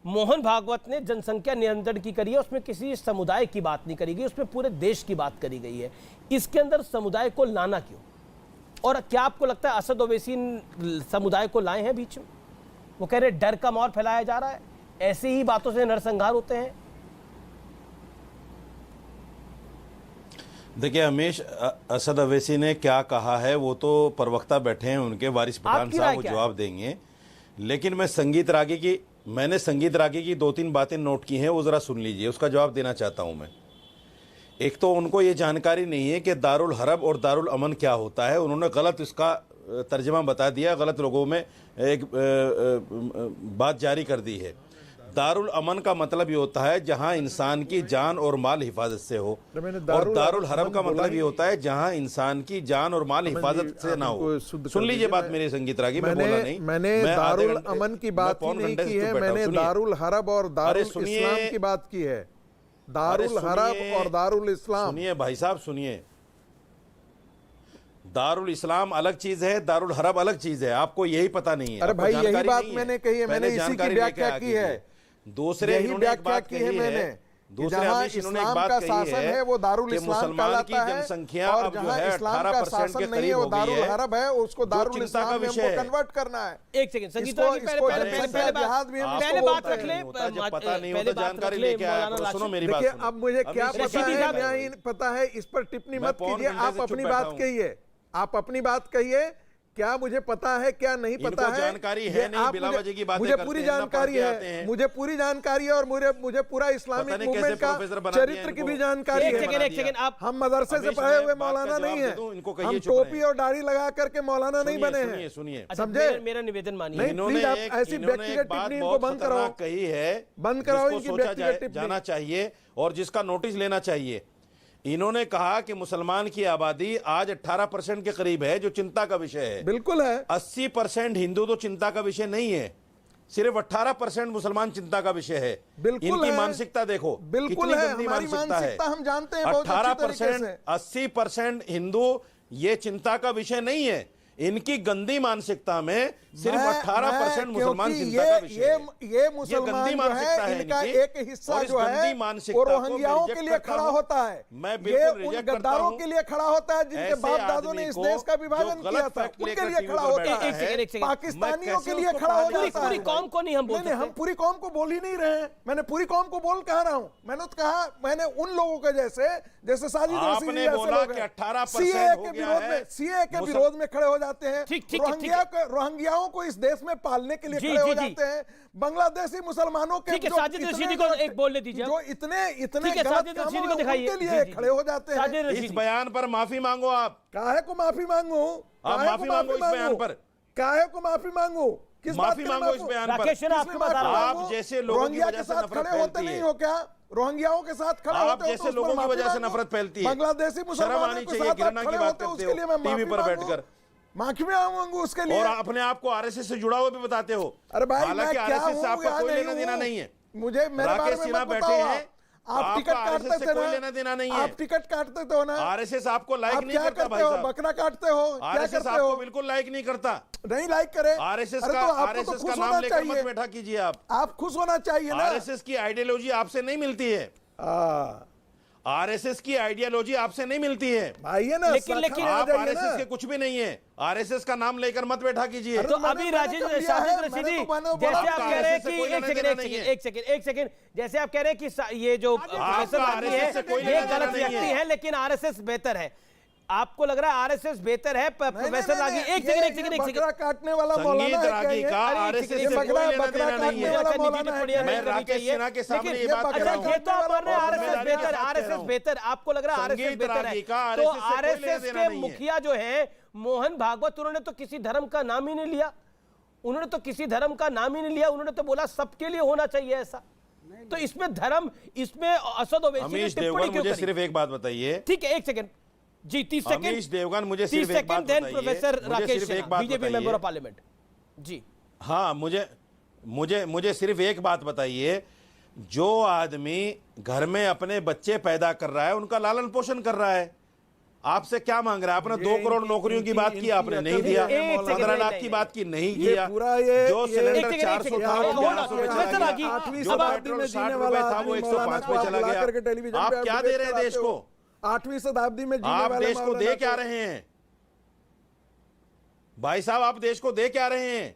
मोहन भागवत ने जनसंख्या नियंत्रण की करी है, उसमें किसी समुदाय की बात नहीं करी गई, उसमें पूरे देश की बात करी गई है। इसके अंदर समुदाय को लाना क्यों? और क्या आपको लगता है असद ओवैसी समुदाय को लाए हैं बीच में? वो कह रहे डर का माहौल फैलाया जा रहा है, ऐसी ही बातों से नरसंहार होते हैं। देखिए हमेश, असद ओवैसी ने क्या कहा है वो तो प्रवक्ता बैठे हैं, उनके वारिस पठान साहब वो जवाब देंगे। लेकिन मैंने संगीत रागी की 2-3 बातें नोट की हैं, वो जरा सुन लीजिए, उसका जवाब देना चाहता हूं मैं। एक तो उनको ये जानकारी नहीं है कि दारुल हरब और दारुल अमन क्या होता है, उन्होंने गलत इसका तर्जमा बता दिया, गलत लोगों में एक बात जारी कर दी है। दारुल अमन का मतलब ये होता है जहां इंसान की जान और माल हिफाजत से हो, और दारुल हरब का मतलब ये होता है जहां इंसान की जान और माल हिफाजत से ना हो। सुन लीजिए बात मेरे संगीत रागी, मैं बोला नहीं, मैंने दारुल अमन की बात ही नहीं की है, मैंने दारुल हरब और दारुल इस्लाम की बात की है। दारुल हरब और दारुल इस्लाम, सुनिए भाई साहब सुनिए, दारुल इस्लाम अलग चीज है, दारुल हरब अलग चीज है, आपको यही पता नहीं है। अरे भाई यही बात मैंने कही है, मैंने इसी की व्याख्या की है। दूसरे व्याख्या की है मैंने, दूसरे इस्लाम का शासन है वो दारुल इस्लाम कहलाता है, जनसंख्या और जहां इस्लाम का शासन नहीं है वो दारुल हरब है, उसको दारुल इस्लाम में हमको कन्वर्ट करना है। एक सेकंड संगीत रागी, पहले बात रख ले, पता नहीं होता जानकारी लेके आया, सुनो मेरी बात। अब मुझे क्या पता है, इस पर टिप्पणी मत कीजिए, आप अपनी बात कहिए, आप अपनी बात कहिए। क्या मुझे पता है क्या नहीं पता है, जानकारी है नहीं, बिला वजह की बातें मुझे पूरी जानकारी है, मुझे पूरी जानकारी है, और मुझे पूरा इस्लामिक मूवमेंट का चरित्र की भी जानकारी है। एक सेकंड, आप हम मदरसे से पढ़े हुए मौलाना नहीं है, हम टोपी और दाढ़ी लगा करके मौलाना नहीं बने हैं, सुनिए समझे? मेरा निवेदन मानिए, प्लीज आप ऐसी व्यक्तिगत टिप्पणी इनको बंद कराओ, कही है, बंद कराओ इनकी व्यक्तिगत टिप्पणी, जाना चाहिए और जिसका नोटिस लेना चाहिए। इन्होंने कहा कि मुसलमान की आबादी आज 18% के करीब है, जो चिंता का विषय है। बिल्कुल है। 80% हिंदू तो चिंता का विषय नहीं है, सिर्फ 18% मुसलमान चिंता का विषय है। इनकी मानसिकता देखो, बिल्कुल है, हमारी मानसिकता हम जानते हैं। 18%, 80% हिंदू ये चिंता का विषय नहीं है। इनकी गंदी मानसिकता में सिर्फ 18% मुसलमान चिंता का विषय है। ये मुसलमान जो है, इनका एक हिस्सा जो है वो रोहिंग्याओं के लिए खड़ा होता है, ये उन गद्दारों के लिए खड़ा होता है जिनके बाप दादों ने इस देश का विभाजन किया था, उनके लिए खड़ा होता है, पाकिस्तानियों के लिए खड़ा हो जाता है। पूरी कौम को नहीं हम बोलते, हम पूरी कौम को बोल ही नहीं रहे हैं। मैंने पूरी कौम को बोल कह रहा हूँ, मैंने तो कहा मैंने उन लोगों के जैसे साजिद रशीदी जैसे लोग हैं, सीए के विरोध में खड़े हो जाते हैं, रोहिंग्याओं को इस देश में पालने के लिए खड़े हो जाते हैं, बांग्लादेशी मुसलमानों के साजिद रशीदी को एक बोलने दीजिए, जो इतने गलत कामों में उनके लिए खड़े हो जाते हैं। इस बयान पर माफी मांगो, आप काहे को माफी मांगू, आप माफी मांगो इस बयान पर, काहे को माफी मांगू, किस माफी मांगो इस बयान पर। आप जैसे लोगों की वजह से नफरत फैलती है, हो क्या रोहिंग्याओं के साथ खड़े होते हो, जैसे लोगों की वजह से नफरत फैलती है, बांग्लादेशी मुसलमानों के साथ घृणा की बात करते हो टीवी पर बैठकर, माफी मांगू उसके लिए, और अपने आप को आरएसएस से जुड़ा हुआ भी बताते हो। अरे भाई हालांकि आरएसएस से आपका कोई लेना देना नहीं है, मुझे मेरे बारे में मत बताओ। आप टिकट काटते थे कोई लेना देना नहीं है, आप टिकट काटते थे ना, आरएसएस आपको लाइक नहीं करता भाई साहब, बकरा काटते हो, आरएसएस आपको बिल्कुल लाइक नहीं करता, नहीं लाइक करे। आरएसएस का नाम लेकर मत बैठा कीजिए, आप खुश होना चाहिए ना। आरएसएस की आइडियोलॉजी आपसे नहीं मिलती है, आरएसएस की आइडियोलॉजी आपसे नहीं मिलती है भाई है ना, लेकिन आप आरएसएस के कुछ भी नहीं है, आरएसएस का नाम लेकर मत बैठा कीजिए। तो अभी साजिद रशीदी जैसे आप कह रहे हैं कि एक सेकंड जैसे आप कह रहे हैं कि ये जो प्रोफेसर लागी है ये गलत व्यक्ति है, लेकिन आरएसएस बेहतर है, आपको लग रहा है आरएसएस बेहतर है? प्रोफेसर लागी एक सेकंड बकरा काटने वाला मौलाना है, रागी का आरएसएस से कोई लेना देना नहीं है। मैं राकेश सिन्हा के सामने ये बात कर रहा हूं, ये तो आप बोल रहे हैं आरएसएस बेहतर, आपको लग रहा है आरएसएस बेहतर है। तो आरएसएस के मुखिया जो है मोहन भागवत, उन्होंने तो किसी धर्म का नाम ही नहीं लिया, उन्होंने तो बोला सबके लिए होना चाहिए ऐसा। तो इसमें धर्म, इसमें असद ओवैसी ने टिप्पणी क्यों करी? सिर्फ एक बात बताइए, ठीक है, एक सेकंड जी, 30 सेकंड। अमीश देवगन, मुझे सिर्फ एक बात बताइए, professor Rakesh BJP member of parliament ji. हाँ, मुझे सिर्फ एक बात बताइए, जो आदमी घर में अपने बच्चे पैदा कर रहा है, उनका लालन पोषण कर रहा है, आपसे क्या मांग रहा है? आपने 2 करोड़ नौकरियों की बात की, आपने नहीं दिया। 15 लाख की बात की, नहीं किया। जो सिलेंडर 400 था वो 1100 पे चला गया, जो पेट्रोल 60 रुपए था वो 105 पे चला गया। आप क्या दे रहे हैं देश को? 8वीं शताब्दी में आप देश को दे क्या रहे हैं भाई साहब? आप देश को दे क्या रहे हैं?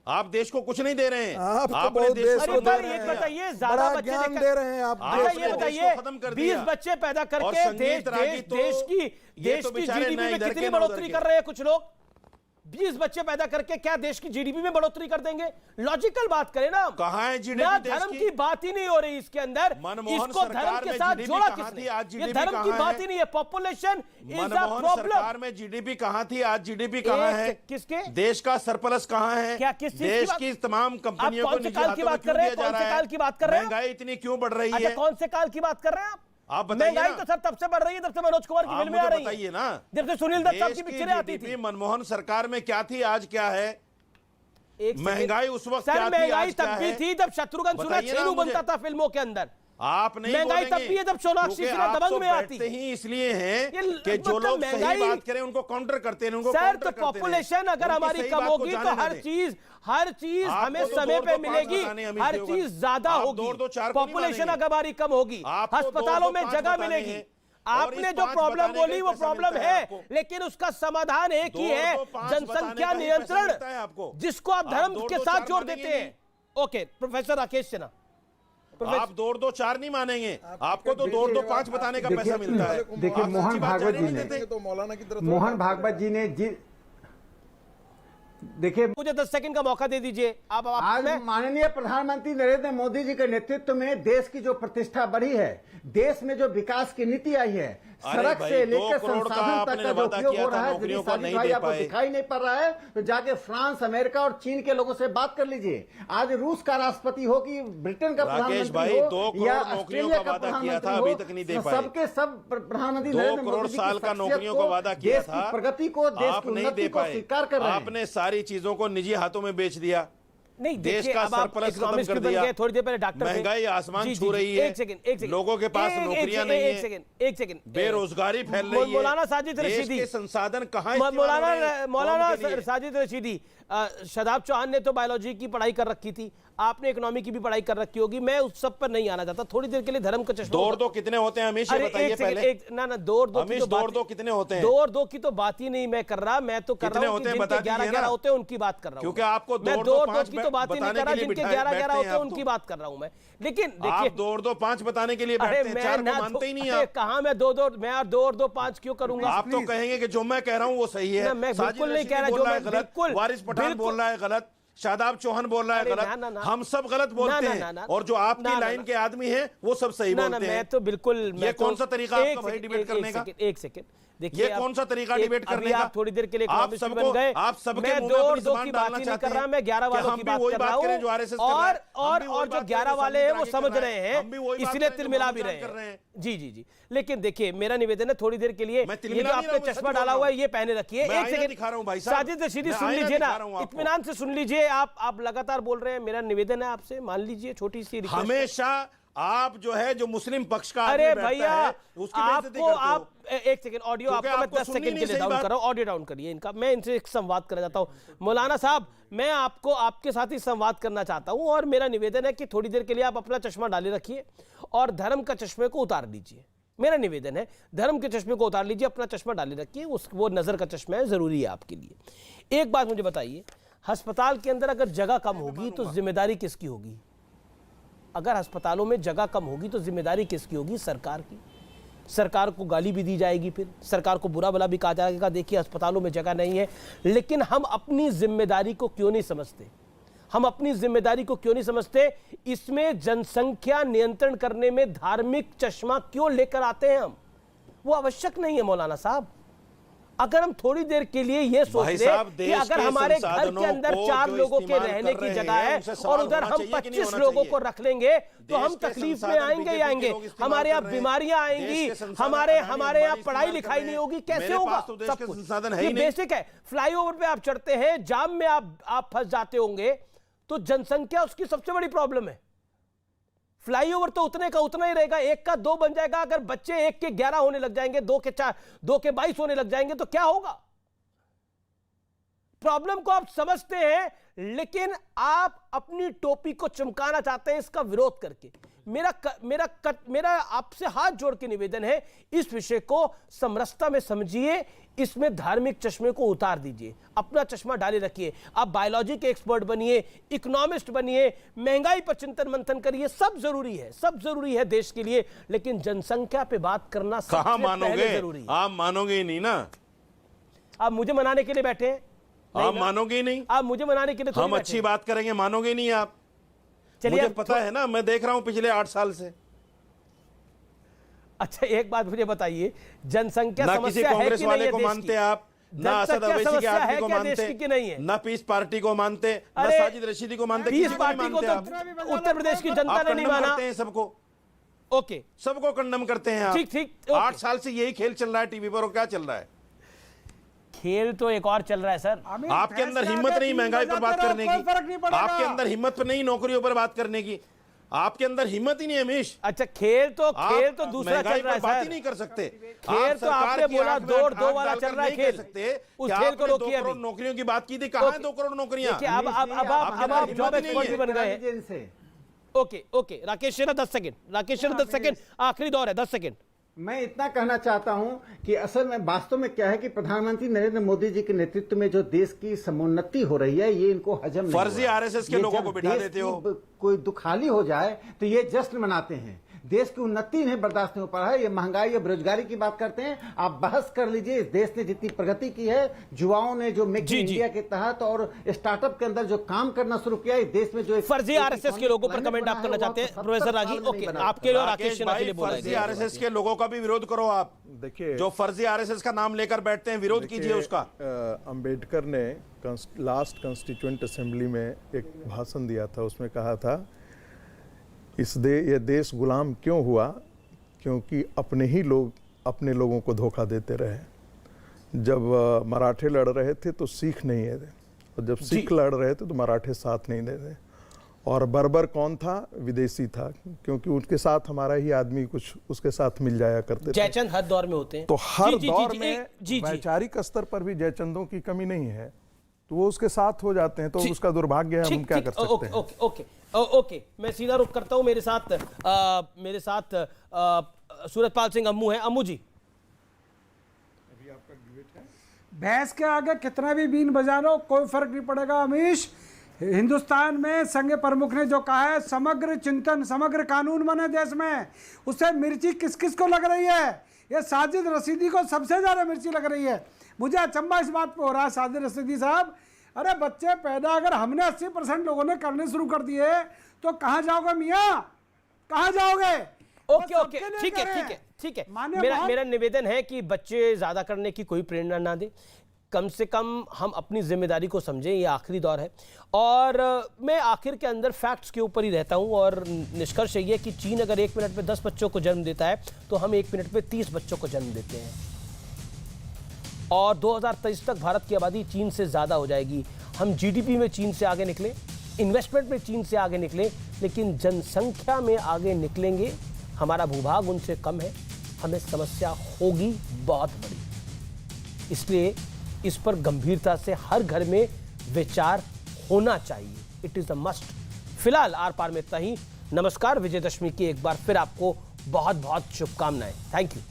आप देश को कुछ नहीं दे रहे हैं। आपने देश को बताइए, ज्यादा बच्चे दे रहे हैं आप। ये बताइए, 20 बच्चे पैदा करके देश की जीडीपी में कितनी बढ़ोतरी कर रहे हैं कुछ लोग? 20 बच्चे पैदा करके क्या देश की जीडीपी में बढ़ोतरी कर देंगे? लॉजिकल बात करें ना। कहां है जीडीपी? धर्म की बात ही नहीं हो रही इसके अंदर। इसको धर्म के साथ जोड़ा किसने? ये धर्म की बात ही नहीं है। Population is a problem. सरकार में जीडीपी कहां थी, आज जीडीपी कहां है? किसके? देश का सरप्लस कहां है? क्या किस चीज देश की तमाम कंपनियों को निजी हाथों में क्यों दिया जा रहा है? महंगाई इतनी क्यों बढ़ रही है? कौन से काल की बात कर रहे हैं आप बताइए। महंगाई तो सर तब से बढ़ रही है जब से मनोज कुमार की फिल्में आ रही हैं। बताइए ना, जब से सुनील दत्त साहब की पिक्चरें आती थी। मनमोहन सरकार में क्या थी, आज क्या है? महंगाई उस वक्त क्या थी, महंगाई तब भी थी जब शत्रुघ्न सिन्हा छेनू बनता था फिल्मों के अंदर। आप नहीं महंगाई तब भी है जब सोनाक्षी सिन्हा दबंग में आती ही इसलिए हैं कि जो लोग सही बात करें उनको काउंटर करते हैं। सर तो पॉपुलेशन अगर हमारी कम होगी तो हर चीज हमें समय पे मिलेगी, हर चीज ज्यादा होगी। पॉपुलेशन अगर हमारी कम होगी, अस्पतालों में जगह मिलेगी। आपने जो प्रॉब्लम बोली वो प्रॉब्म है, लेकिन उसका समाधान एक ही है, जनसंख्या नियंत्रण, जिसको आप धर्म के साथ जोड़ देते हैं। ओके, प्रोफेसर राकेश सिन्हा, आप 2-2-4 नहीं मानेंगे, आपको तो 2-2-5 बताने का पैसा मिलता है। देखिए, मोहन भागवत जी ने देखिए, मुझे 10 सेकंड का मौका दे दीजिए। आज माननीय प्रधानमंत्री नरेंद्र मोदी जी के नेतृत्व में देश की जो प्रतिष्ठा बढ़ी है, देश में जो विकास की नीति आई है, सड़क से लेकर संसाधन तक का जो उपयोग हो रहा है, भाई आपको दिखाई नहीं पड़ रहा है तो जाके फ्रांस, अमेरिका और चीन के लोगों से बात कर लीजिए। आज रूस का राष्ट्रपति हो कि ब्रिटेन का प्रधानमंत्री हो या ऑस्ट्रेलिया का प्रधानमंत्री हो, सबके सब प्रधानमंत्री 2 करोड़ साल का नौकरियों का वादा किया था, प्रगति को, देश की उन्नति को स्वीकार कर रहे हैं। आपने सारी चीजों को निजी हाथों में बेच दिया, नहीं देश का सरप्लस खत्म कर दिया। थोड़ी देर पहले डॉक्टर, महंगाई आसमान छू रही है, लोगों के पास नौकरियां नहीं है, एक सेकंड, बेरोजगारी फैल रही है, मौलाना साजिद रशीदी के संसाधन कहां, मौलाना साजिद रशीदी, शादाब चौहान ने तो बायोलॉजी की पढ़ाई कर रखी थी, आपने इकोनॉमी की भी पढ़ाई कर रखी होगी, मैं उस सब पर नहीं आना चाहता। थोड़ी देर के लिए धर्म का चश्मा। 2 और 2 कितने होते हैं हमेशा बताइए पहले। ना 2 और 2 कितने होते हैं? 2 और 2 की तो बात ही नहीं मैं कर रहा, मैं तो कर रहा हूं कि जिनके 11-11 होते हैं उनकी बात कर रहा हूं, क्योंकि आपको 2 और 2 की तो बात ही नहीं कर रहा, जिनके 11-11 होते हैं उनकी बात कर रहा हूं मैं। लेकिन देखिए, 2 और 2 5 बताने के लिए बैठते हैं, 4 को मानते ही नहीं आप। कहां मैं 2 और 2 5 क्यों करूंगा? आप तो कहेंगे कि जो मैं कह रहा हूं वो सही है। मैं बिल्कुल नहीं कह रहा, जो मैं बिल्कुल, वारिस पठान बोल रहा है गलत, शादाब चौहान बोल रहा है गलत, हम सब गलत बोलते हैं, और जो आपकी लाइन के आदमी हैं वो सब सही बोलते हैं। मैं तो बिल्कुल, ये कौन सा तरीका आपका भाई डिबेट करने का? एक सेकंड देखिए, ये कौन सा तरीका डिबेट करने का? थोड़ी देर के लिए आप सबको, आप सबके मुंह में अपनी जुबान डालना चाहते हैं। मैं 11 वालों की बात कर रहा हूं, और जो 11 वाले हैं वो समझ रहे हैं, इसलिए तिलमिला भी रहे हैं। जी, लेकिन देखिए, मेरा निवेदन है थोड़ी देर के लिए, ये जो आपने चश्मा डाला हुआ है ये पहने रखिए। एक सेकंड, साजिद रशीदी सुन लीजिए ना, इत्मीनान से सुन लीजिए। आप लगातार बोल रहे हैं, मेरा निवेदन है आपसे, मान लीजिए छोटी सी रिक्वेस्ट। हमेशा आप जो है जो मुस्लिम पक्ष का, अरे भैया आपको, आप एक सेकंड, ऑडियो आपको मैं 10 सेकंड के लिए डाउन कर रहा हूं, ऑडियो डाउन करिए इनका, मैं इनसे एक संवाद करना चाहता हूं। मौलाना साहब, मैं आपको आपके साथ ही संवाद करना चाहता हूं, और मेरा निवेदन है कि थोड़ी देर के लिए आप अपना चश्मा डाले रखिए और धर्म का चश्मे को उतार लीजिए। मेरा निवेदन है, धर्म के चश्मे को उतार लीजिए, अपना चश्मा डाले रखिए, वो नजर का चश्मा है, जरूरी है आपके लिए। एक बात मुझे बताइए, अस्पताल के अंदर अगर जगह कम होगी तो जिम्मेदारी किसकी होगी? अगर अस्पतालों में जगह कम होगी तो जिम्मेदारी किसकी होगी? सरकार की। सरकार को गाली भी दी जाएगी, फिर सरकार को बुरा भला भी कहा जाएगा, देखिए अस्पतालों में जगह नहीं है। लेकिन हम अपनी जिम्मेदारी को क्यों नहीं समझते? हम अपनी जिम्मेदारी को क्यों नहीं समझते? इसमें जनसंख्या नियंत्रण करने में धार्मिक चश्मा क्यों लेकर आते हैं हम? वो आवश्यक नहीं है मौलाना साहब। अगर हम थोड़ी देर के लिए ये सोच लें कि अगर हमारे घर के अंदर 4 लोगों के रहने की जगह है और उधर हम 25 लोगों को रख लेंगे तो हम तकलीफ में आएंगे ही आएंगे, हमारे यहाँ बीमारियां आएंगी, हमारे यहाँ पढ़ाई लिखाई नहीं होगी, कैसे होगा? सब कुछ ये बेसिक है। फ्लाईओवर पे आप चढ़ते हैं, जाम में आप फंस जाते होंगे, तो जनसंख्या उसकी सबसे बड़ी प्रॉब्लम है। फ्लाईओवर तो उतने का उतना ही रहेगा, 1 का 2 बन जाएगा। अगर बच्चे 1 के 11 होने लग जाएंगे, 2 के 4, 2 के 22 होने लग जाएंगे तो क्या होगा? प्रॉब्लम को आप समझते हैं, लेकिन आप अपनी टोपी को चमकाना चाहते हैं इसका विरोध करके। मेरा आपसे हाथ जोड़ के निवेदन है, इस विषय को समरसता में समझिए, इसमें धार्मिक चश्मे को उतार दीजिए, अपना चश्मा डाले रखिए। आप बायोलॉजी के एक्सपर्ट बनिए, इकोनॉमिस्ट बनिए, महंगाई पर चिंतन मंथन करिए, सब जरूरी है, सब जरूरी है देश के लिए, लेकिन जनसंख्या पे बात करना कहां सबसे पहले जरूरी है। आप मानोगे ही नहीं ना। आप मुझे मनाने के लिए बैठे हैं? आप मानोगे ही नहीं। आप मुझे मनाने के लिए हम अच्छी बात करेंगे, मानोगे नहीं आप। मुझे पता है ना, मैं देख रहा हूं पिछले 8 साल से। अच्छा, एक बात मुझे बताइए, जनसंख्या ना किसी कांग्रेस वाले को मानते आप, ना असद अवैसी के आदमी को मानते, ना पीस पार्टी को मानते, ना साजिद रशीदी को मानते। पीस पार्टी को तो उत्तर प्रदेश की जनता ने नहीं माना। सबको, ओके, सबको कंडम करते हैं आप। ठीक ठीक। 8 साल से यही खेल चल रहा है टीवी पर, और क्या चल रहा है? खेल तो एक और चल रहा है सर। आपके अंदर हिम्मत नहीं महंगाई पर बात करने की, आपके अंदर हिम्मत नहीं नौकरियों पर बात करने की, आपके अंदर हिम्मत ही नहीं अमीश। अच्छा, खेल तो दूसरा चल रहा है, बात ही नहीं कर सकते। खेल तो आपने बोला 2 वाला चल रहा है खेल, उस खेल को रोकिए। 2 करोड़ नौकरियों की बात की थी, कहां है 2 करोड़ नौकरियां? अब आप जॉब एक्सपर्ट भी बन गए। ओके, राकेश शेरा 10 सेकंड, राकेश शेरा 10 सेकंड, आखिरी दौर है, 10 सेकंड। मैं इतना कहना चाहता हूं कि असल में वास्तव में क्या है कि प्रधानमंत्री नरेंद्र मोदी जी के नेतृत्व में जो देश की समुन्नति हो रही है, ये इनको हजम नहीं हो रहा। फर्जी आरएसएस के लोगों को बिठा देते हो। कोई दुखाली हो जाए तो ये जश्न मनाते हैं। देश की उन्नति इन्हें बर्दाश्त नहीं हो पा रहा है। ये महंगाई और बेरोजगारी की बात करते हैं। आप बहस कर लीजिए, इस देश ने जितनी प्रगति की है, युवाओं ने जो मेक इन इंडिया के तहत और स्टार्टअप के अंदर जो काम करना शुरू किया, इस देश में जो फर्जी आरएसएस के लोगों पर कमेंट आप करना चाहते हैं प्रोफेसर रागी? ओके, आपके लिए राकेश शेरा के लिए बोला है। फर्जी आरएसएस के लोगों का भी विरोध करो आप। देखिए, जो फर्जी आरएसएस का नाम लेकर बैठते हैं, विरोध कीजिए उसका। अंबेडकर ने लास्ट कॉन्स्टिट्यूएंट असेंबली में एक भाषण दिया था, उसमें कहा था ये देश गुलाम क्यों हुआ? क्योंकि अपने ही लोग अपने लोगों को धोखा देते रहे। जब मराठे लड़ रहे थे तो सिख नहीं है, और जब सिख लड़ रहे थे तो मराठे साथ नहीं देते। और बर्बर कौन था? विदेशी था, क्योंकि उनके साथ हमारा ही आदमी कुछ उसके साथ मिल जाया करते थे। जयचंद हर दौर में होते हैं, तो हर दौर में वैचारिक स्तर पर भी जयचंदों की कमी नहीं है, तो वो उसके साथ हो जाते हैं, तो उसका दुर्भाग्य है, हम क्या कर सकते हैं। ओके, मैं सीधा रुख करता हूं। मेरे साथ सूरजपाल सिंह अम्मू है। अम्मू जी, भैंस के आगे कितना भी बीन बजा लो कोई फर्क नहीं पड़ेगा अमीश। हिंदुस्तान में संघ प्रमुख ने जो कहा है, समग्र चिंतन, समग्र कानून बने देश में, उससे मिर्ची किस किस को लग रही है? ये साजिद रशीदी को सबसे ज्यादा मिर्ची लग रही है। मुझे अचंभा इस बात पे हो रहा है साजिद रशीदी साहब, अरे बच्चे पैदा अगर हमने 80% लोगों ने करने शुरू कर दिए तो कहां जाओगे मियां, कहां जाओगे? ओके, ठीक है। मेरा निवेदन है कि बच्चे ज्यादा करने की कोई प्रेरणा ना दे, कम से कम हम अपनी जिम्मेदारी को समझें। ये आखिरी दौर है, और मैं आखिर के अंदर फैक्ट्स के ऊपर ही रहता हूं, और निष्कर्ष ये है कि चीन अगर 1 मिनट में 10 बच्चों को जन्म देता है तो हम 1 मिनट में 30 बच्चों को जन्म देते हैं, और 2023 तक भारत की आबादी चीन से ज्यादा हो जाएगी। हम जीडीपी में चीन से आगे निकले, इन्वेस्टमेंट में चीन से आगे निकले, लेकिन जनसंख्या में आगे निकलेंगे, हमारा भूभाग उनसे कम है, हमें समस्या होगी बहुत बड़ी। इसलिए इस पर गंभीरता से हर घर में विचार होना चाहिए। It is a must. फिलहाल आर पार में इतना ही। नमस्कार। विजयदशमी की एक बार फिर आपको बहुत बहुत शुभकामनाएं। Thank you.